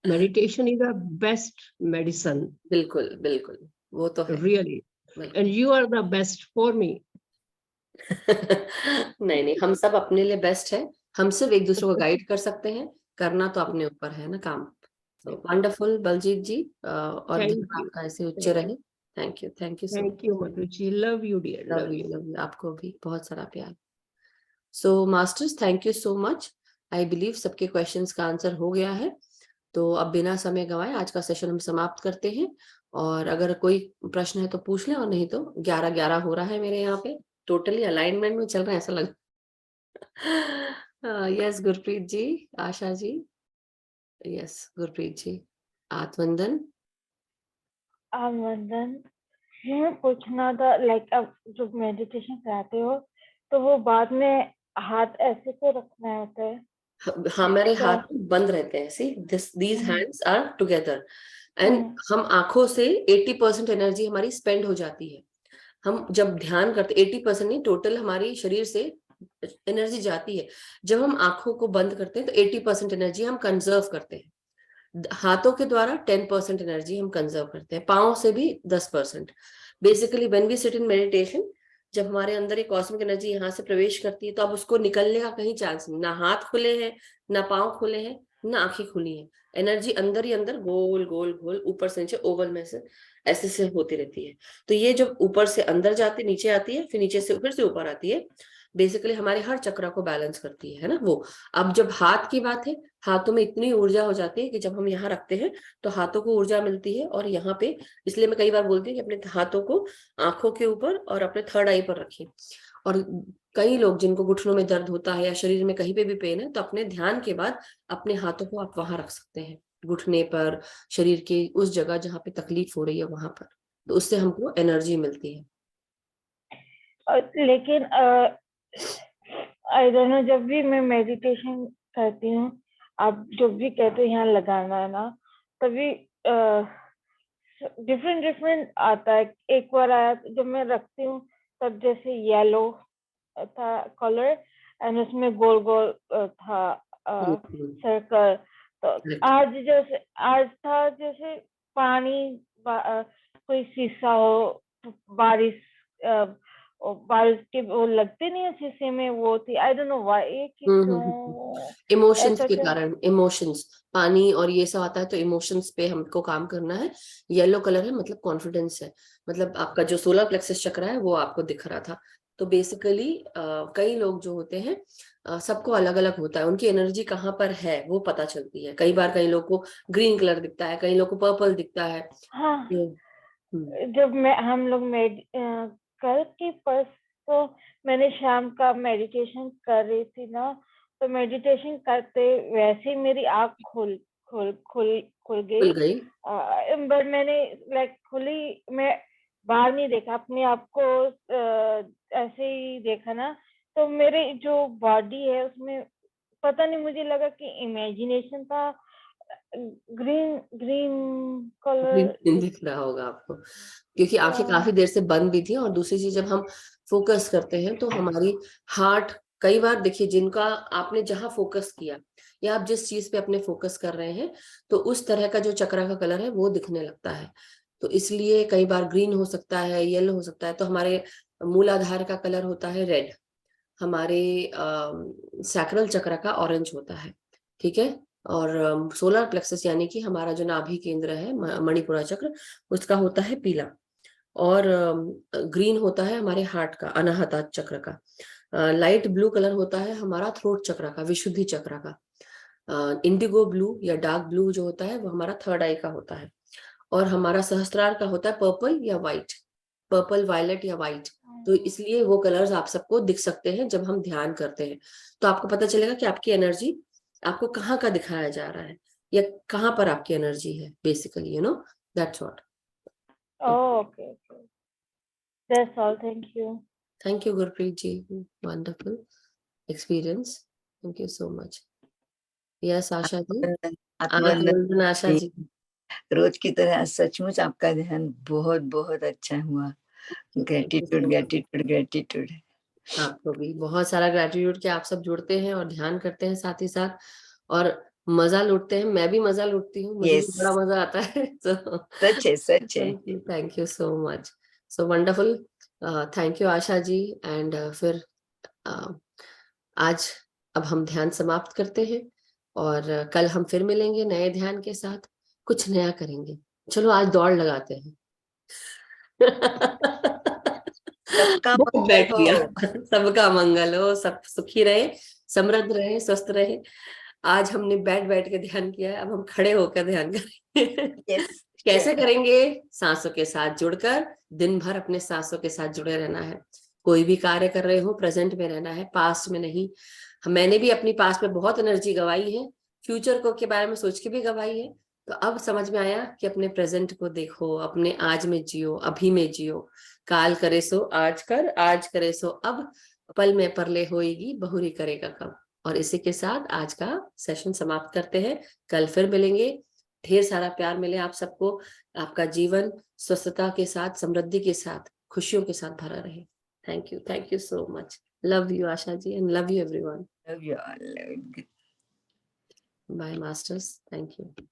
S3: Meditation is the best medicine,
S1: बिल्कुल बिल्कुल, वो तो है,
S3: रियली, एंड
S1: बिल्कुल।
S3: You are the best for me.
S1: नहीं नहीं, हम सब अपने लिए बेस्ट है, हम सिर्फ एक दूसरे को गाइड कर सकते हैं, करना तो अपने ऊपर है ना काम। तो वंडरफुल बलजीत जी, और
S3: थैंक
S1: ध्यान
S3: यू,
S1: आपका ऐसे उच्च
S3: थैंक
S1: रहे। Thank you so
S3: thank you Madhu ji, love you dear,
S1: much,
S3: love you.
S1: Love you, आपको भी बहुत सारा प्यार। So masters, thank you so much. I believe सबके क्वेश्चंस का आंसर हो गया है। तो अब बिना समय गंवाए आज का सेशन हम समाप्त करते हैं। और अगर कोई प्रश्न है तो पूछ लें, और नहीं तो 11-11 हो रहा है मेरे यहाँ पे, टोटली अलाइनमेंट में चल रहा है ऐसा लग। यस गुरप्रीत जी, आशा जी, यस गुरप्रीत जी, आत्मंदन।
S4: वंदन, ये पूछना था, लाइक अब जब मेडिटेशन कराते हो तो वो बाद में हाथ ऐसे तो रखना होता है?
S1: हाँ, मेरे
S4: क्या?
S1: हाथ बंद रहते हैं, see these hands are together, and
S4: hmm,
S1: हम आंखों से 80% एनर्जी हमारी स्पेंड हो जाती है। हम जब ध्यान करते, 80% नहीं, टोटल हमारी शरीर से एनर्जी जाती है। जब हम आंखों को बंद करते हैं तो 80% एनर्जी हम कंजर्व करते हैं। हाथों के द्वारा 10% एनर्जी हम कंजर्व करते हैं, पाँव से भी 10%। Basically when we sit in meditation, जब हमारे अंदर एक कॉस्मिक एनर्जी यहाँ से प्रवेश करती है, तो अब उसको निकलने का कहीं चांस नहीं, ना हाथ खुले हैं, ना पाँव खुले हैं, ना आंखें खुली हैं। एनर्जी अंदर ही अंदर गोल गोल गोल, ऊपर से नीचे, ओवल में से ऐसे से होती रहती है। तो ये जब ऊपर से अंदर जाती, नीचे आती है, फिर नीचे से फिर से ऊपर आती है, बेसिकली हमारे हर चक्र को बैलेंस करती है ना वो। अब जब हाथ की बात है, हाथों में इतनी ऊर्जा हो जाती है कि जब हम यहाँ रखते हैं तो हाथों को ऊर्जा मिलती है, और यहाँ पे, इसलिए मैं कई बार बोलती हूँ कि अपने हाथों को आंखों के ऊपर और अपने थर्ड आई पर रखें। और कई लोग जिनको घुटनों में दर्द होता है या शरीर में कहीं पे भी पेन है, तो अपने ध्यान के बाद अपने हाथों को आप वहां रख सकते हैं, घुटने पर, शरीर के उस जगह जहाँ पे तकलीफ हो रही है वहां पर, तो उससे हमको एनर्जी मिलती है।
S4: लेकिन आई डोंट नो, जब भी मैं मेडिटेशन करती हूँ, आप जो भी कहते हो यहाँ लगाना है ना, तभी डिफरेंट डिफरेंट आता है। एक बार आया जब मैं रखती हूँ तब जैसे येलो था कलर एंड उसमें गोल गोल था सर्कल। तो
S1: Correct.
S4: आज था जैसे पानी कोई शीशा हो, बारिश बारिश के वो लगते नहीं है शीशे में, वो थी। आई डोंट नो व्हाई कि क्यों
S1: इमोशंस
S4: ऐसा
S1: के
S4: क्यों।
S1: कारण, इमोशंस, पानी और ये सब आता है तो इमोशंस पे हमको काम करना है। येलो कलर है मतलब कॉन्फिडेंस है, मतलब आपका जो सोलर प्लेक्सस चक्र है वो आपको दिख रहा था। तो बेसिकली कई लोग जो होते हैं सबको अलग अलग होता है, उनकी एनर्जी कहाँ पर है वो पता चलती है। कई बार कई लोग को ग्रीन कलर दिखता है, कई लोग को पर्पल दिखता है।
S4: हाँ,
S1: हम्म,
S4: जब हम लोग कल की परसों मैंने शाम का मेडिटेशन कर रही थी ना, तो मेडिटेशन करते वैसे ही मेरी आँख खुल खुल खुल खुल
S1: खुल
S4: गई।
S1: गई।
S4: बट मैंने लाइक खुली, मैं बाहर नहीं देखा, अपने आप को ऐसे ही देखा ना। तो मेरे जो बॉडी है उसमें पता नहीं, मुझे लगा कि इमेजिनेशन था। ग्रीन ग्रीन कलर
S1: नहीं दिख रहा होगा आपको, क्योंकि आंखें काफी देर से बंद भी थी। और दूसरी चीज, जब हम फोकस करते हैं तो हमारी हार्ट, कई बार देखिए जिनका आपने जहां फोकस किया या आप जिस चीज पे अपने फोकस कर रहे हैं तो उस तरह का जो चक्र का कलर है वो दिखने लगता है। तो इसलिए कई बार ग्रीन हो सकता है, येलो हो सकता है। तो हमारे मूलाधार का कलर होता है रेड, हमारे सैक्रल चक्र का ऑरेंज होता है, ठीक है। और सोलर प्लेक्सस यानी कि हमारा जो नाभि केंद्र है मणिपुरा चक्र, उसका होता है पीला। और ग्रीन होता है हमारे हार्ट का, अनाहता चक्र का। लाइट ब्लू कलर होता है हमारा थ्रोट चक्र का, विशुद्धि चक्र का। इंडिगो ब्लू या डार्क ब्लू जो होता है वो हमारा थर्ड आई का होता है। और हमारा सहस्त्रार का होता है पर्पल या व्हाइट, पर्पल वायलेट या व्हाइट। तो इसलिए वो कलर्स आप सबको दिख सकते हैं जब हम ध्यान करते हैं। तो आपको पता चलेगा कि आपकी एनर्जी आपको कहाँ का दिखाया जा रहा है या कहाँ पर आपकी एनर्जी है, basically, that's what.
S4: Okay okay, that's all, thank you.
S1: Thank you Gurpreet ji, wonderful experience, thank you so much. Yes Asha ji,
S5: आत्मवंदन
S1: आशा
S5: जी।
S1: जी।
S5: रोज की तरह सचमुच आपका ध्यान बहुत बहुत अच्छा हुआ। Gratitude gratitude gratitude.
S1: आपको भी बहुत सारा ग्रेटिट्यूड कि आप सब जुड़ते हैं और ध्यान करते हैं साथ ही साथ, और मजा लूटते हैं। मैं भी मजा लूटती हूँ, मुझे भी बड़ा मजा आता है। तो
S5: सच है सच है।
S1: Thank you so much, so wonderful. Thank you Asha ji. And फिर आज अब हम ध्यान समाप्त करते हैं, और कल हम फिर मिलेंगे नए ध्यान के साथ, कुछ नया करेंगे। चलो आज दौड़ लगाते हैं।
S5: सबका
S1: बहुत
S5: मंगल
S1: बैठ
S5: हो।
S1: लिया। सबका मंगल हो, सब सुखी रहे, समृद्ध रहे, स्वस्थ रहे। आज हमने बैठ बैठ के ध्यान किया है, अब हम खड़े होकर ध्यान करेंगे।
S5: यस
S1: कैसे करेंगे? सांसों के साथ जुड़कर, दिन भर अपने सांसों के साथ जुड़े रहना है। कोई भी कार्य कर रहे हो, प्रेजेंट में रहना है, पास्ट में नहीं। मैंने भी अपनी पास्ट में बहुत एनर्जी गवाई है, फ्यूचर को के बारे में सोच के भी गवाई है। तो अब समझ में आया कि अपने प्रेजेंट को देखो, अपने आज में जियो, अभी में जियो। काल करे सो आज कर, आज करे सो अब, पल में परले होएगी, बहुरी करेगा कब। और इसी के साथ आज का सेशन समाप्त करते हैं। कल फिर मिलेंगे। ढेर सारा प्यार मिले आप सबको, आपका जीवन स्वस्थता के साथ, समृद्धि के साथ, खुशियों के साथ भरा रहे। Thank you so much. Love you Asha ji, and love you everyone.
S5: Love you all.
S1: Bye masters, thank you.